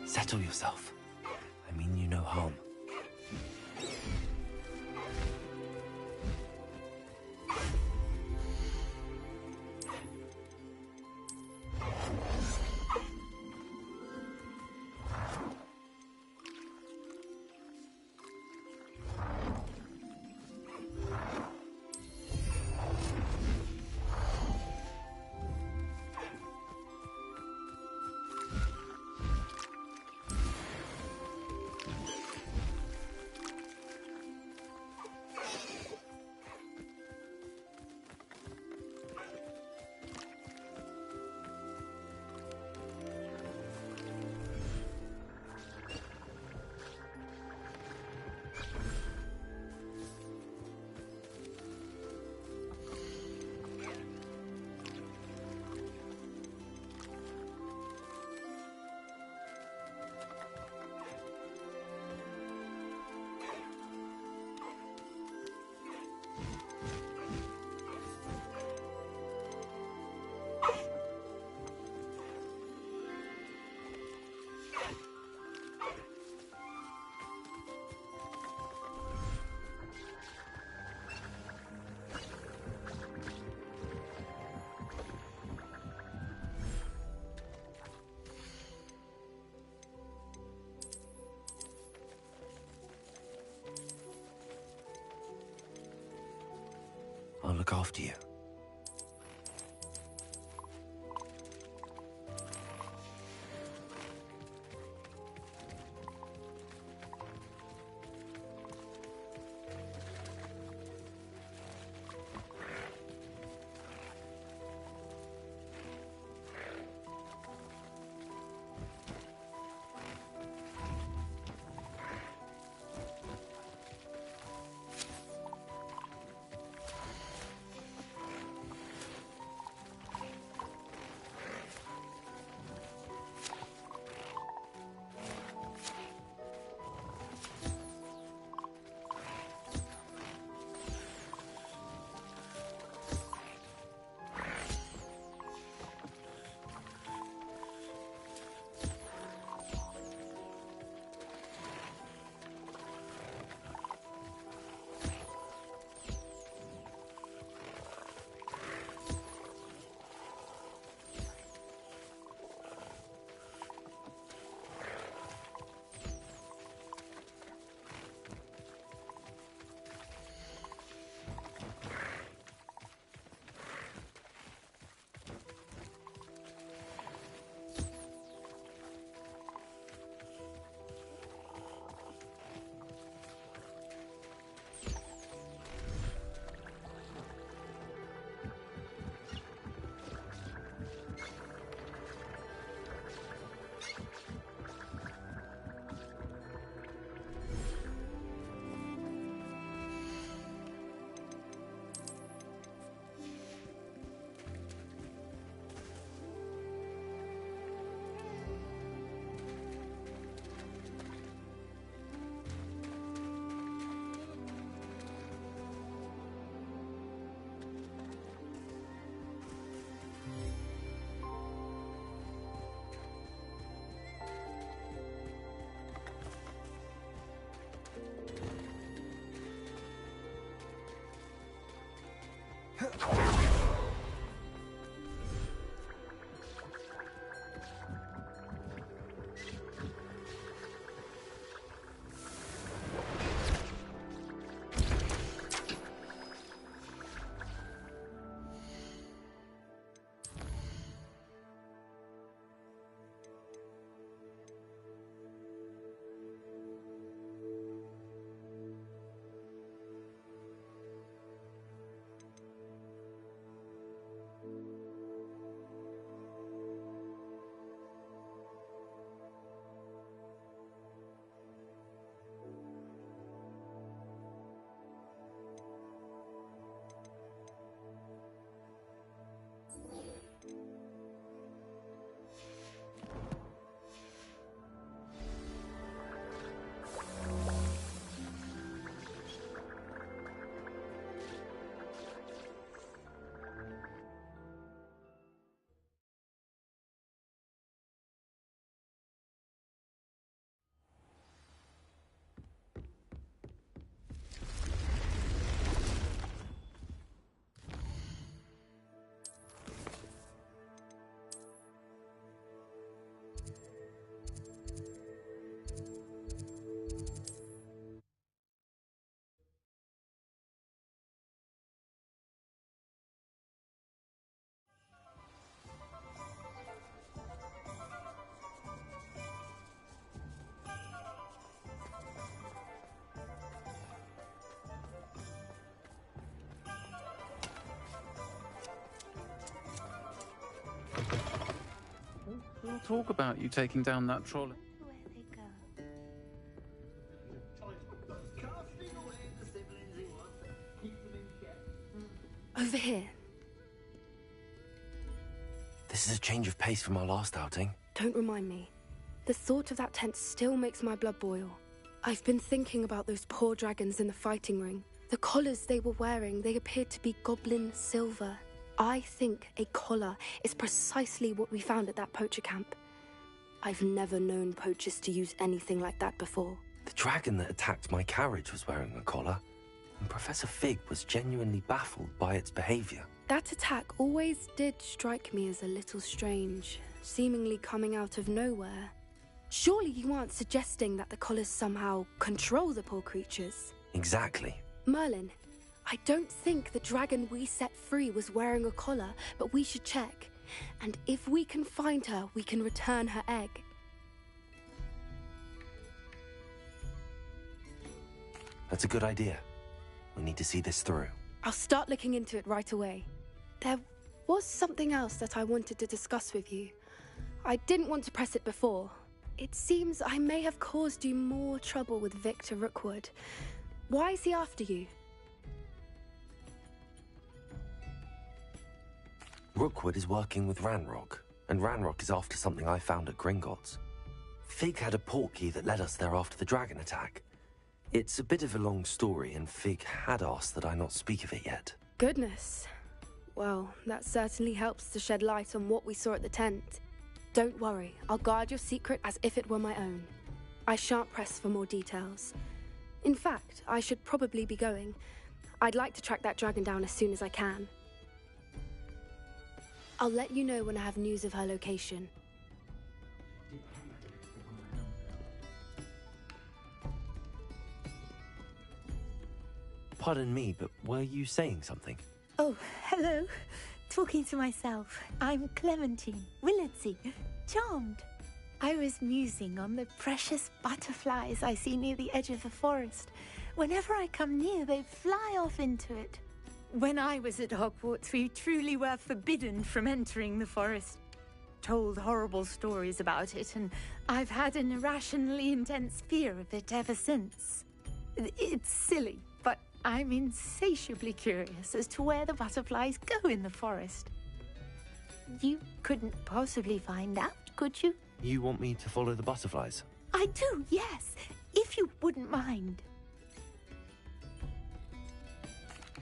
Settle yourself. I mean you no harm. I'll look after you. talk about you taking down that trolley. Over here. This is a change of pace from our last outing. Don't remind me. The thought of that tent still makes my blood boil. I've been thinking about those poor dragons in the fighting ring. The collars they were wearing, they appeared to be goblin silver. I think a collar is precisely what we found at that poacher camp. I've never known poachers to use anything like that before. The dragon that attacked my carriage was wearing a collar, and Professor Fig was genuinely baffled by its behavior. That attack always did strike me as a little strange, seemingly coming out of nowhere. Surely you aren't suggesting that the collars somehow control the poor creatures? Exactly. Merlin, I don't think the dragon we set free was wearing a collar, but we should check. And if we can find her, we can return her egg. That's a good idea. We need to see this through. I'll start looking into it right away. There was something else that I wanted to discuss with you. I didn't want to press it before. It seems I may have caused you more trouble with Victor Rookwood. Why is he after you? Rookwood is working with Ranrock, and Ranrock is after something I found at Gringotts. Fig had a portkey that led us there after the dragon attack. It's a bit of a long story, and Fig had asked that I not speak of it yet. Goodness. Well, that certainly helps to shed light on what we saw at the tent. Don't worry, I'll guard your secret as if it were my own. I shan't press for more details. In fact, I should probably be going. I'd like to track that dragon down as soon as I can. I'll let you know when I have news of her location. Pardon me, but were you saying something? Oh, hello. Talking to myself. I'm Clementine Willardsey. Charmed. I was musing on the precious butterflies I see near the edge of the forest. Whenever I come near, they fly off into it. When I was at Hogwarts, we truly were forbidden from entering the forest. Told horrible stories about it, and I've had an irrationally intense fear of it ever since. It's silly, but I'm insatiably curious as to where the butterflies go in the forest. You couldn't possibly find out, could you? You want me to follow the butterflies? I do, yes, if you wouldn't mind.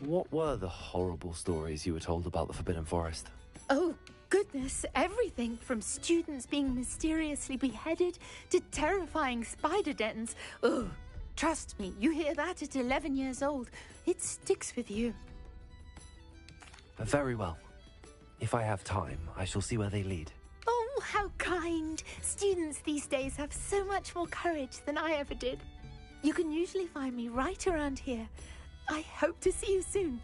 What were the horrible stories you were told about the Forbidden Forest? Oh, goodness, everything from students being mysteriously beheaded to terrifying spider dens. Ugh, trust me, you hear that at 11 years old, it sticks with you. Very well. If I have time, I shall see where they lead. Oh, how kind. Students these days have so much more courage than I ever did. You can usually find me right around here. I hope to see you soon.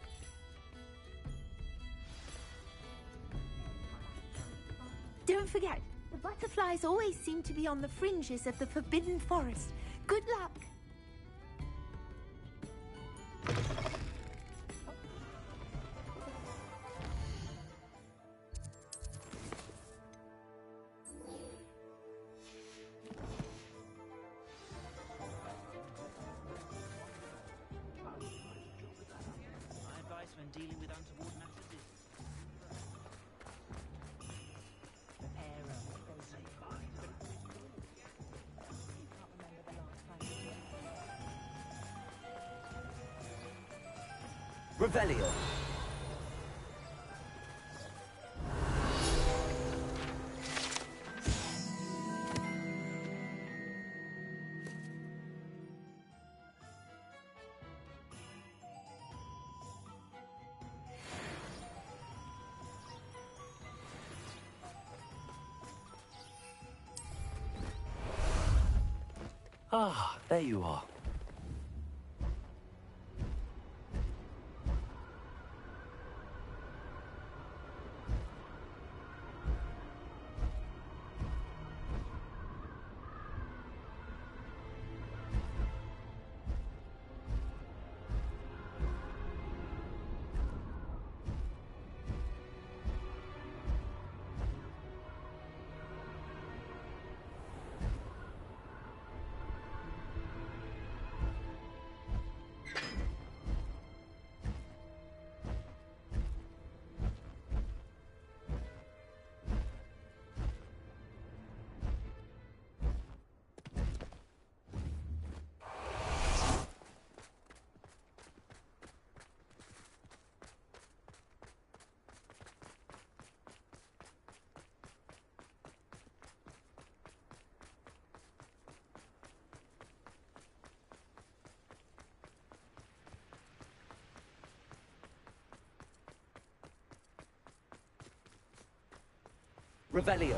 Don't forget, the butterflies always seem to be on the fringes of the Forbidden Forest. Good luck. Dealing with untoward matters is Revelio. Ah, there you are. Revelio.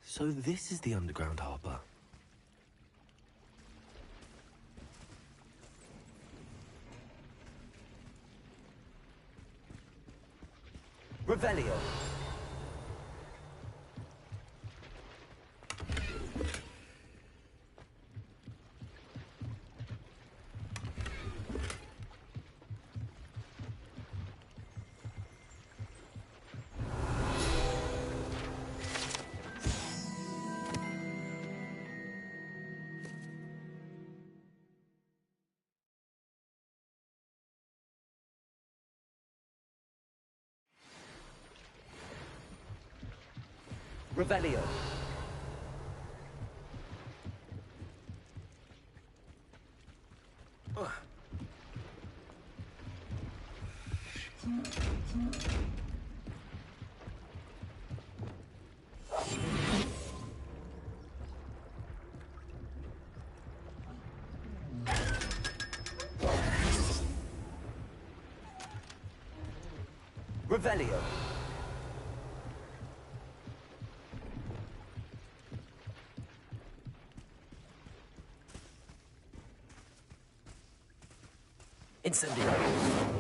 So this is the underground harbour. Revelio. Revelio. Revelio. Incendio.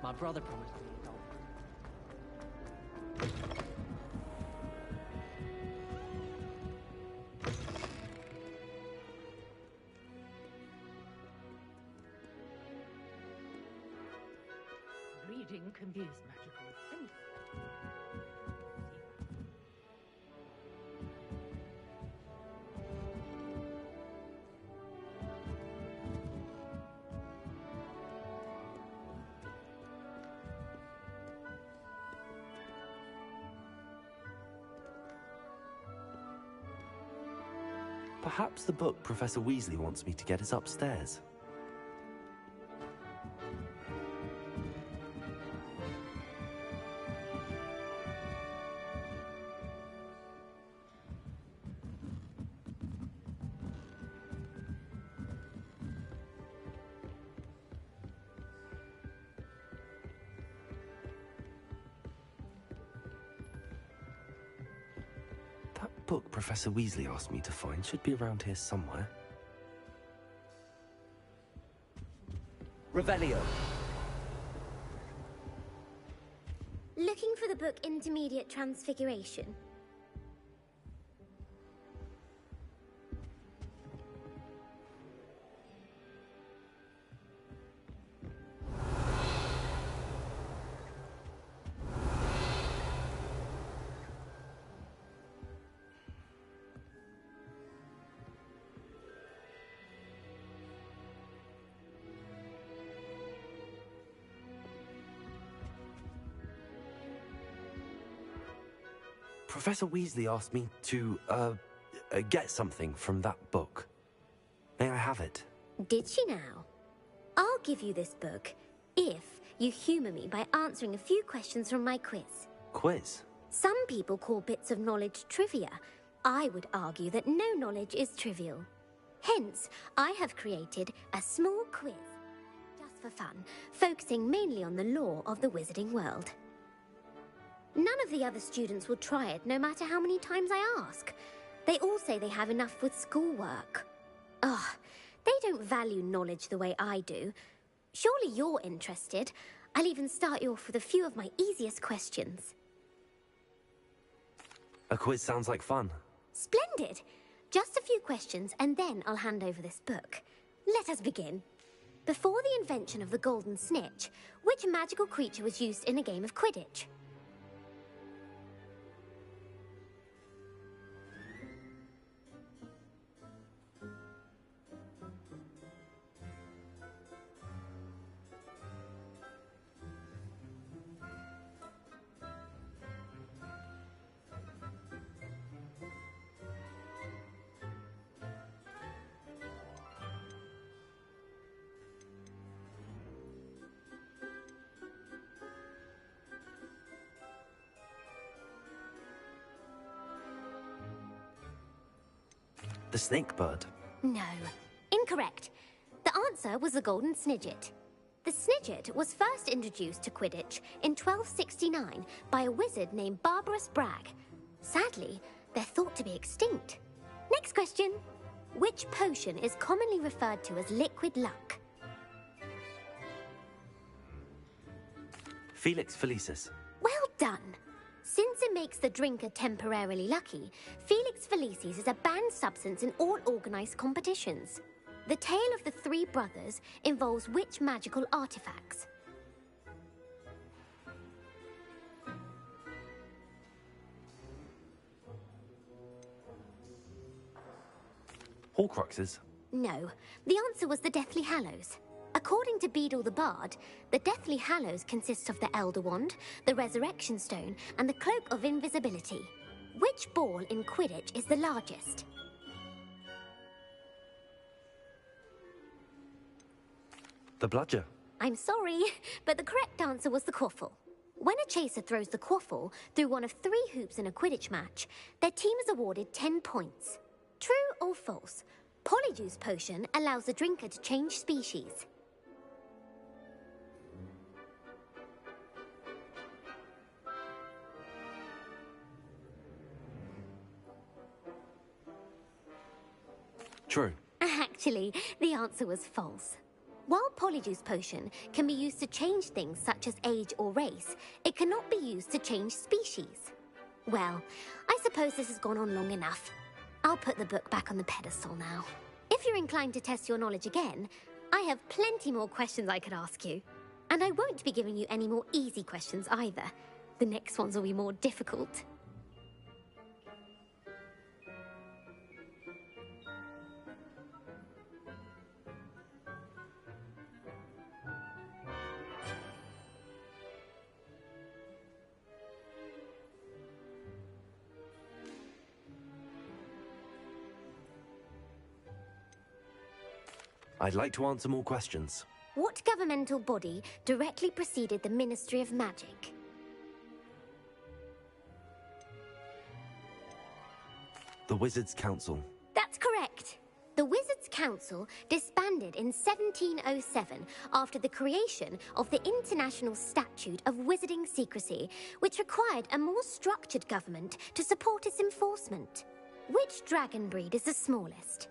My brother promised me a dog. Reading can be as magical as anything. Perhaps the book Professor Weasley wants me to get is upstairs. That book Professor Weasley asked me to find should be around here somewhere. Revelio. Looking for the book Intermediate Transfiguration. Professor Weasley asked me to, get something from that book. May I have it? Did she now? I'll give you this book if you humour me by answering a few questions from my quiz. Quiz? Some people call bits of knowledge trivia. I would argue that no knowledge is trivial. Hence, I have created a small quiz, just for fun, focusing mainly on the lore of the wizarding world. None of the other students will try it, no matter how many times I ask. They all say they have enough with schoolwork. Ugh, they don't value knowledge the way I do. Surely you're interested. I'll even start you off with a few of my easiest questions. A quiz sounds like fun. Splendid! Just a few questions, and then I'll hand over this book. Let us begin. Before the invention of the golden snitch, which magical creature was used in a game of Quidditch? The snake bird. No. Incorrect. The answer was the golden snidget. The snidget was first introduced to Quidditch in 1269 by a wizard named Barbarous Bragg. Sadly, they're thought to be extinct. Next question. Which potion is commonly referred to as liquid luck? Felix Felicis. Well done. Since it makes the drinker temporarily lucky, Felix Felicis is a banned substance in all organised competitions. The tale of the three brothers involves which magical artifacts? Horcruxes. No, the answer was the Deathly Hallows. According to Beedle the Bard, the Deathly Hallows consists of the Elder Wand, the Resurrection Stone, and the Cloak of Invisibility. Which ball in Quidditch is the largest? The bludger. I'm sorry, but the correct answer was the quaffle. When a chaser throws the quaffle through one of 3 hoops in a Quidditch match, their team is awarded 10 points. True or false? Polyjuice potion allows the drinker to change species. True. Actually, the answer was false. While Polyjuice potion can be used to change things such as age or race, it cannot be used to change species. Well, I suppose this has gone on long enough. I'll put the book back on the pedestal now. If you're inclined to test your knowledge again, I have plenty more questions I could ask you. And I won't be giving you any more easy questions either. The next ones will be more difficult. I'd like to answer more questions. What governmental body directly preceded the Ministry of Magic? The Wizards' Council. That's correct. The Wizards' Council disbanded in 1707 after the creation of the International Statute of Wizarding Secrecy, which required a more structured government to support its enforcement. Which dragon breed is the smallest?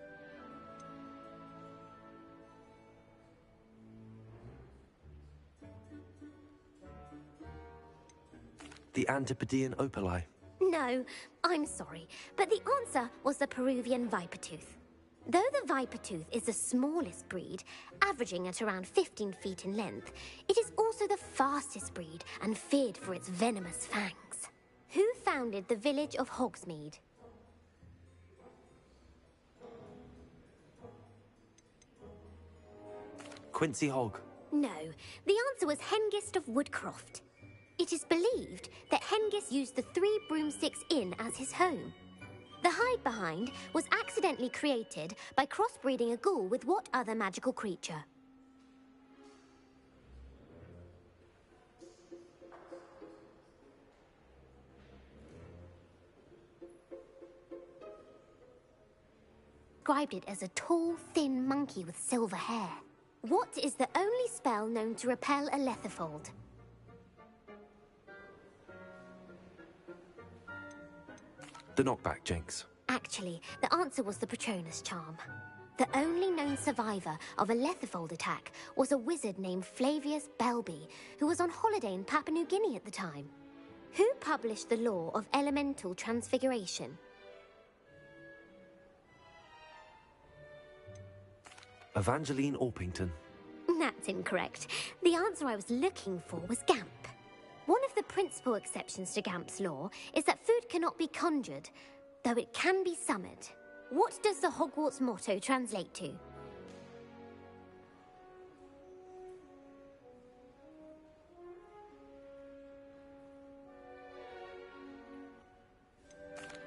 The Antipodean Opali. No, I'm sorry, but the answer was the Peruvian Vipertooth. Though the Vipertooth is the smallest breed, averaging at around 15 feet in length, it is also the fastest breed and feared for its venomous fangs. Who founded the village of Hogsmeade? Quincy Hogg. No, the answer was Hengist of Woodcroft. It is believed that Hengist used the 3 Broomsticks Inn as his home. The hide behind was accidentally created by crossbreeding a ghoul with what other magical creature? Described it as a tall, thin monkey with silver hair. What is the only spell known to repel a letherfold? The knockback jinx. Actually, the answer was the Patronus charm. The only known survivor of a letherfold attack was a wizard named Flavius Belby, who was on holiday in Papua New Guinea at the time. Who published the law of elemental transfiguration? Evangeline Orpington. That's incorrect. The answer I was looking for was Gamp. One of the principal exceptions to Gamp's law is that food cannot be conjured, though it can be summoned. What does the Hogwarts motto translate to?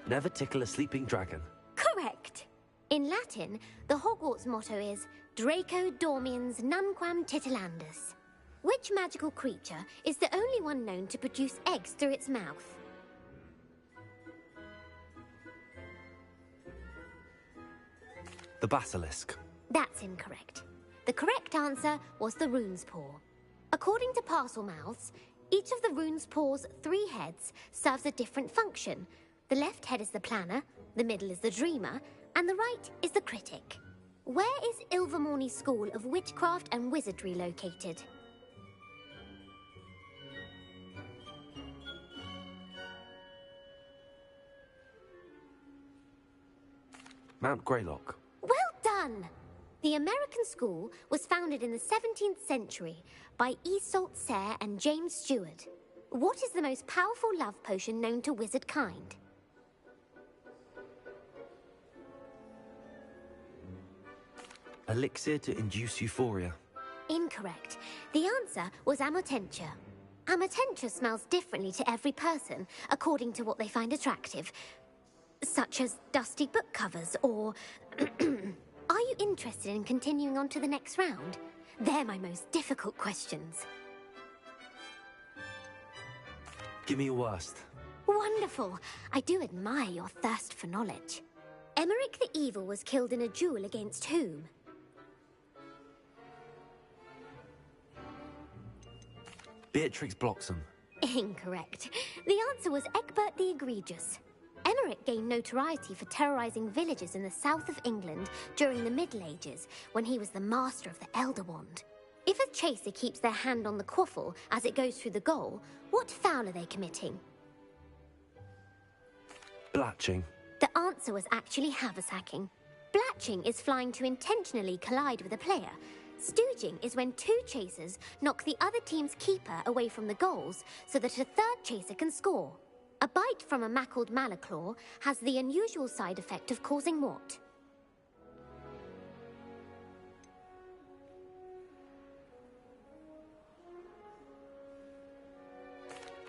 Never tickle a sleeping dragon. Correct. In Latin, the Hogwarts motto is Draco Dormiens Nunquam Titilandus. Which magical creature is the only one known to produce eggs through its mouth? The basilisk. That's incorrect. The correct answer was the rune's paw. According to Parselmouths, each of the rune's paw's 3 heads serves a different function. The left head is the planner, the middle is the dreamer, and the right is the critic. Where is Ilvermorny School of Witchcraft and Wizardry located? Mount Greylock. Well done! The American school was founded in the 17th century by Iseult Sayre and James Stewart. What is the most powerful love potion known to wizard kind? Elixir to induce euphoria. Incorrect. The answer was Amotentia. Amotentia smells differently to every person, according to what they find attractive, such as dusty book covers or... Are you interested in continuing on to the next round? They're my most difficult questions. Give me your worst. Wonderful. I do admire your thirst for knowledge. Emmerich the Evil was killed in a duel against whom? Beatrix Bloxham. Incorrect. The answer was Egbert the Egregious. Emmerich gained notoriety for terrorizing villages in the south of England during the Middle Ages, when he was the master of the Elder Wand. If a chaser keeps their hand on the quaffle as it goes through the goal, what foul are they committing? Blatching. The answer was actually haversacking. Blatching is flying to intentionally collide with a player. Stooging is when 2 chasers knock the other team's keeper away from the goals so that a 3rd chaser can score. A bite from a mackled malaclaw has the unusual side effect of causing what?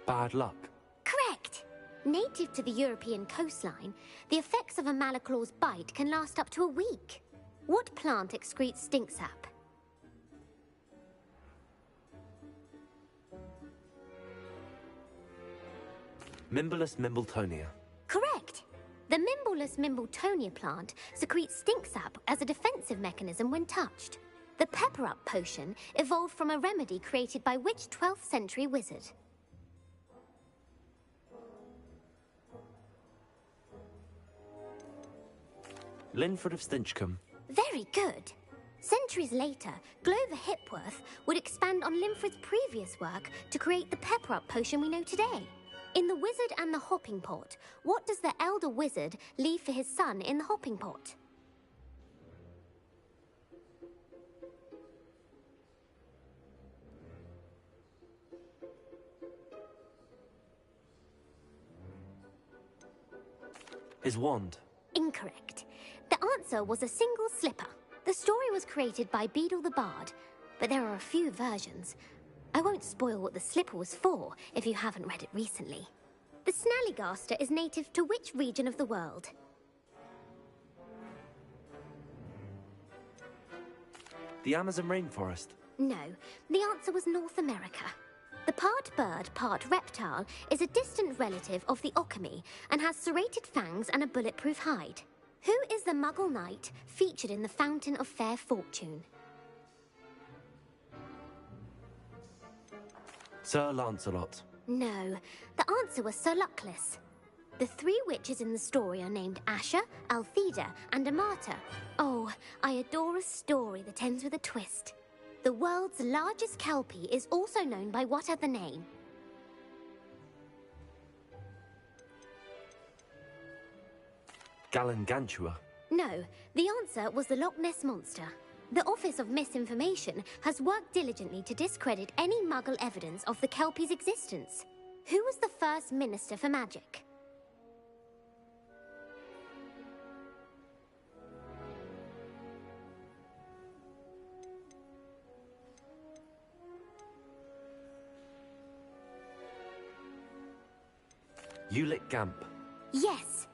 Bad luck. Correct! Native to the European coastline, the effects of a malaclaw's bite can last up to a week. What plant excretes stink sap? Mimblus Mimbletonia. Correct! The Mimblus Mimbletonia plant secretes stink sap as a defensive mechanism when touched. The pepper-up potion evolved from a remedy created by which 12th century wizard? Linford of Stinchcombe. Very good. Centuries later, Glover Hipworth would expand on Linford's previous work to create the pepper-up potion we know today. In The Wizard and the Hopping Pot, what does the elder wizard leave for his son in the hopping pot? His wand. Incorrect. The answer was a single slipper. The story was created by Beadle the Bard, but there are a few versions. I won't spoil what the slipper was for if you haven't read it recently. The Snallygaster is native to which region of the world? The Amazon rainforest. No, the answer was North America. The part bird, part reptile is a distant relative of the Occamy and has serrated fangs and a bulletproof hide. Who is the Muggle knight featured in the Fountain of Fair Fortune? Sir Lancelot. No, the answer was Sir Luckless. The three witches in the story are named Asher, Altheda, and Amata. Oh, I adore a story that ends with a twist. The world's largest kelpie is also known by what other name? Galangantua. No, the answer was the Loch Ness Monster. The Office of Misinformation has worked diligently to discredit any Muggle evidence of the kelpie's existence. Who was the first Minister for Magic? Ulick Gamp. Yes.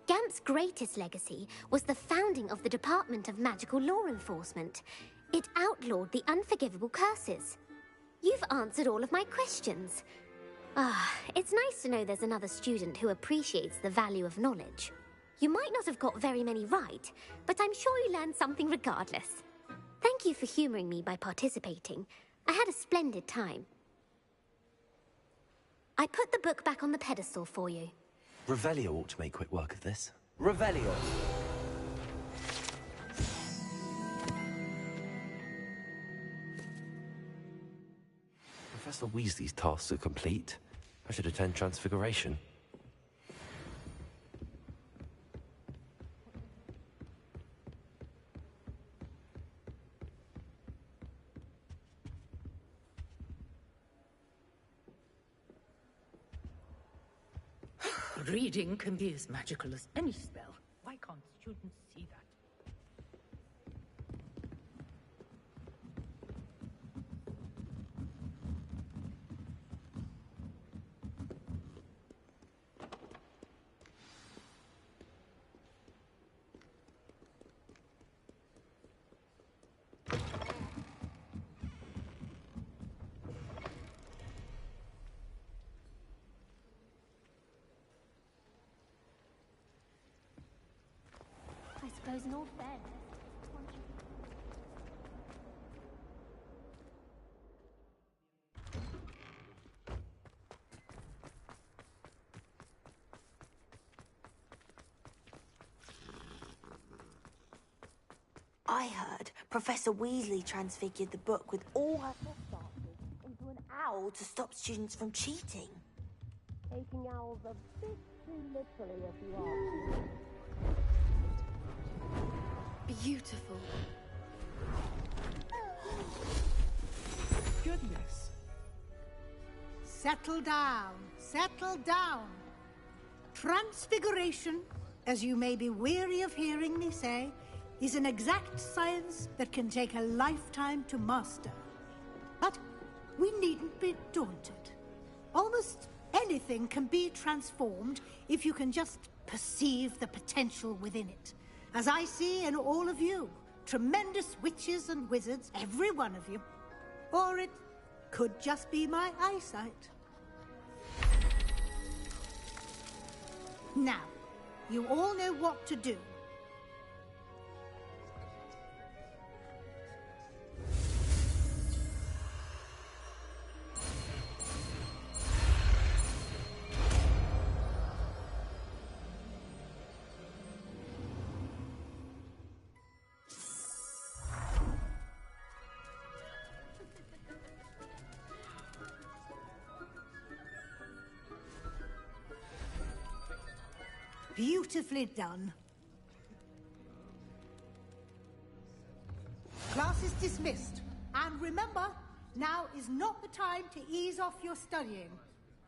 Gamp's greatest legacy was the founding of the Department of Magical Law Enforcement. It outlawed the unforgivable curses. You've answered all of my questions. It's nice to know there's another student who appreciates the value of knowledge. You might not have got very many right, but I'm sure you learned something regardless. Thank you for humouring me by participating. I had a splendid time. I put the book back on the pedestal for you. Revelio ought to make quick work of this. Revelio! Professor Weasley's tasks are complete. I should attend Transfiguration. Reading can be as magical as any spell. Why can't students see that? I suppose in all fairness, I heard Professor Weasley transfigured the book with all her test answers into an owl to stop students from cheating. taking owls a bit too literally, if you ask me. Beautiful. Goodness. Settle down. Settle down. Transfiguration, as you may be weary of hearing me say, is an exact science that can take a lifetime to master. But we needn't be daunted. Almost anything can be transformed if you can just perceive the potential within it. As I see in all of you, tremendous witches and wizards, every one of you. Or it could just be my eyesight. Now, you all know what to do. Beautifully done. Class is dismissed. And remember, now is not the time to ease off your studying.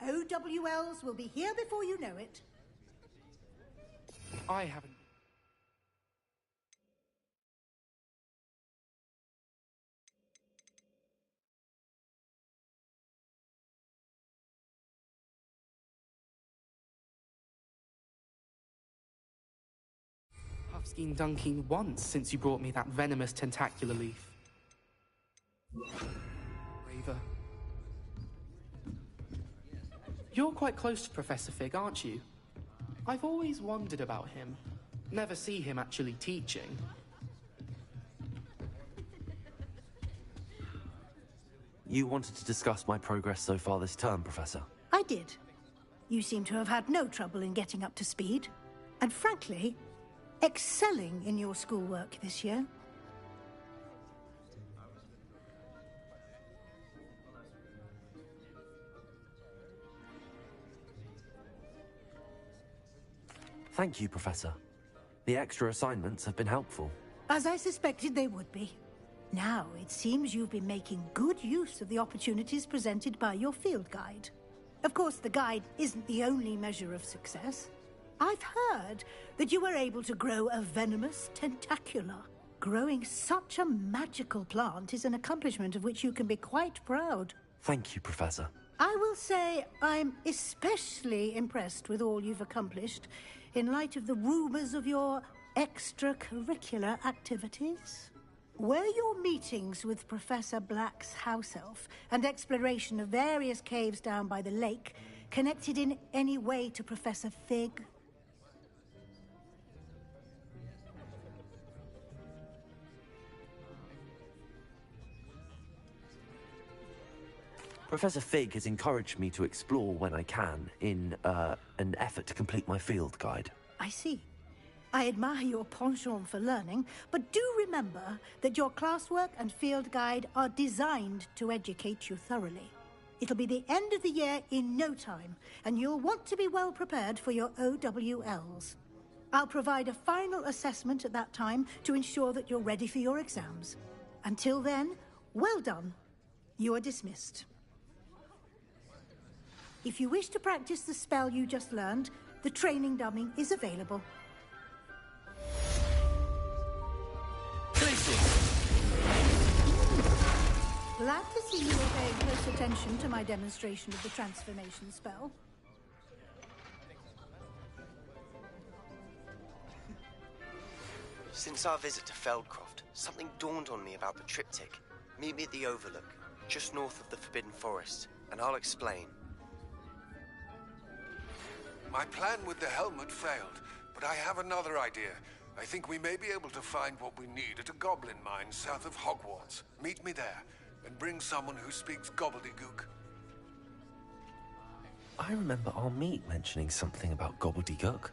OWLs will be here before you know it. I haven't Puffskein dunking once since you brought me that venomous tentacular leaf. Braver. You're quite close to Professor Fig, aren't you? I've always wondered about him. Never see him actually teaching. You wanted to discuss my progress so far this term, Professor? I did. You seem to have had no trouble in getting up to speed. And frankly, excelling in your schoolwork this year. Thank you, Professor. The extra assignments have been helpful. As I suspected they would be. Now, it seems you've been making good use of the opportunities presented by your field guide. Of course, the guide isn't the only measure of success. I've heard that you were able to grow a venomous tentacula. Growing such a magical plant is an accomplishment of which you can be quite proud. Thank you, Professor. I will say I'm especially impressed with all you've accomplished in light of the rumors of your extracurricular activities. Were your meetings with Professor Black's house elf and exploration of various caves down by the lake connected in any way to Professor Fig? Professor Fig has encouraged me to explore when I can in an effort to complete my field guide. I see. I admire your penchant for learning, but do remember that your classwork and field guide are designed to educate you thoroughly. It'll be the end of the year in no time, and you'll want to be well prepared for your OWLs. I'll provide a final assessment at that time to ensure that you're ready for your exams. Until then, well done. You are dismissed. If you wish to practice the spell you just learned, the training dummy is available. Glad to see you are paying close attention to my demonstration of the transformation spell. Since our visit to Feldcroft, something dawned on me about the triptych. Meet me at the Overlook, just north of the Forbidden Forest, and I'll explain. My plan with the helmet failed, but I have another idea. I think we may be able to find what we need at a goblin mine south of Hogwarts. Meet me there, and bring someone who speaks gobbledygook. I remember our meet mentioning something about gobbledygook.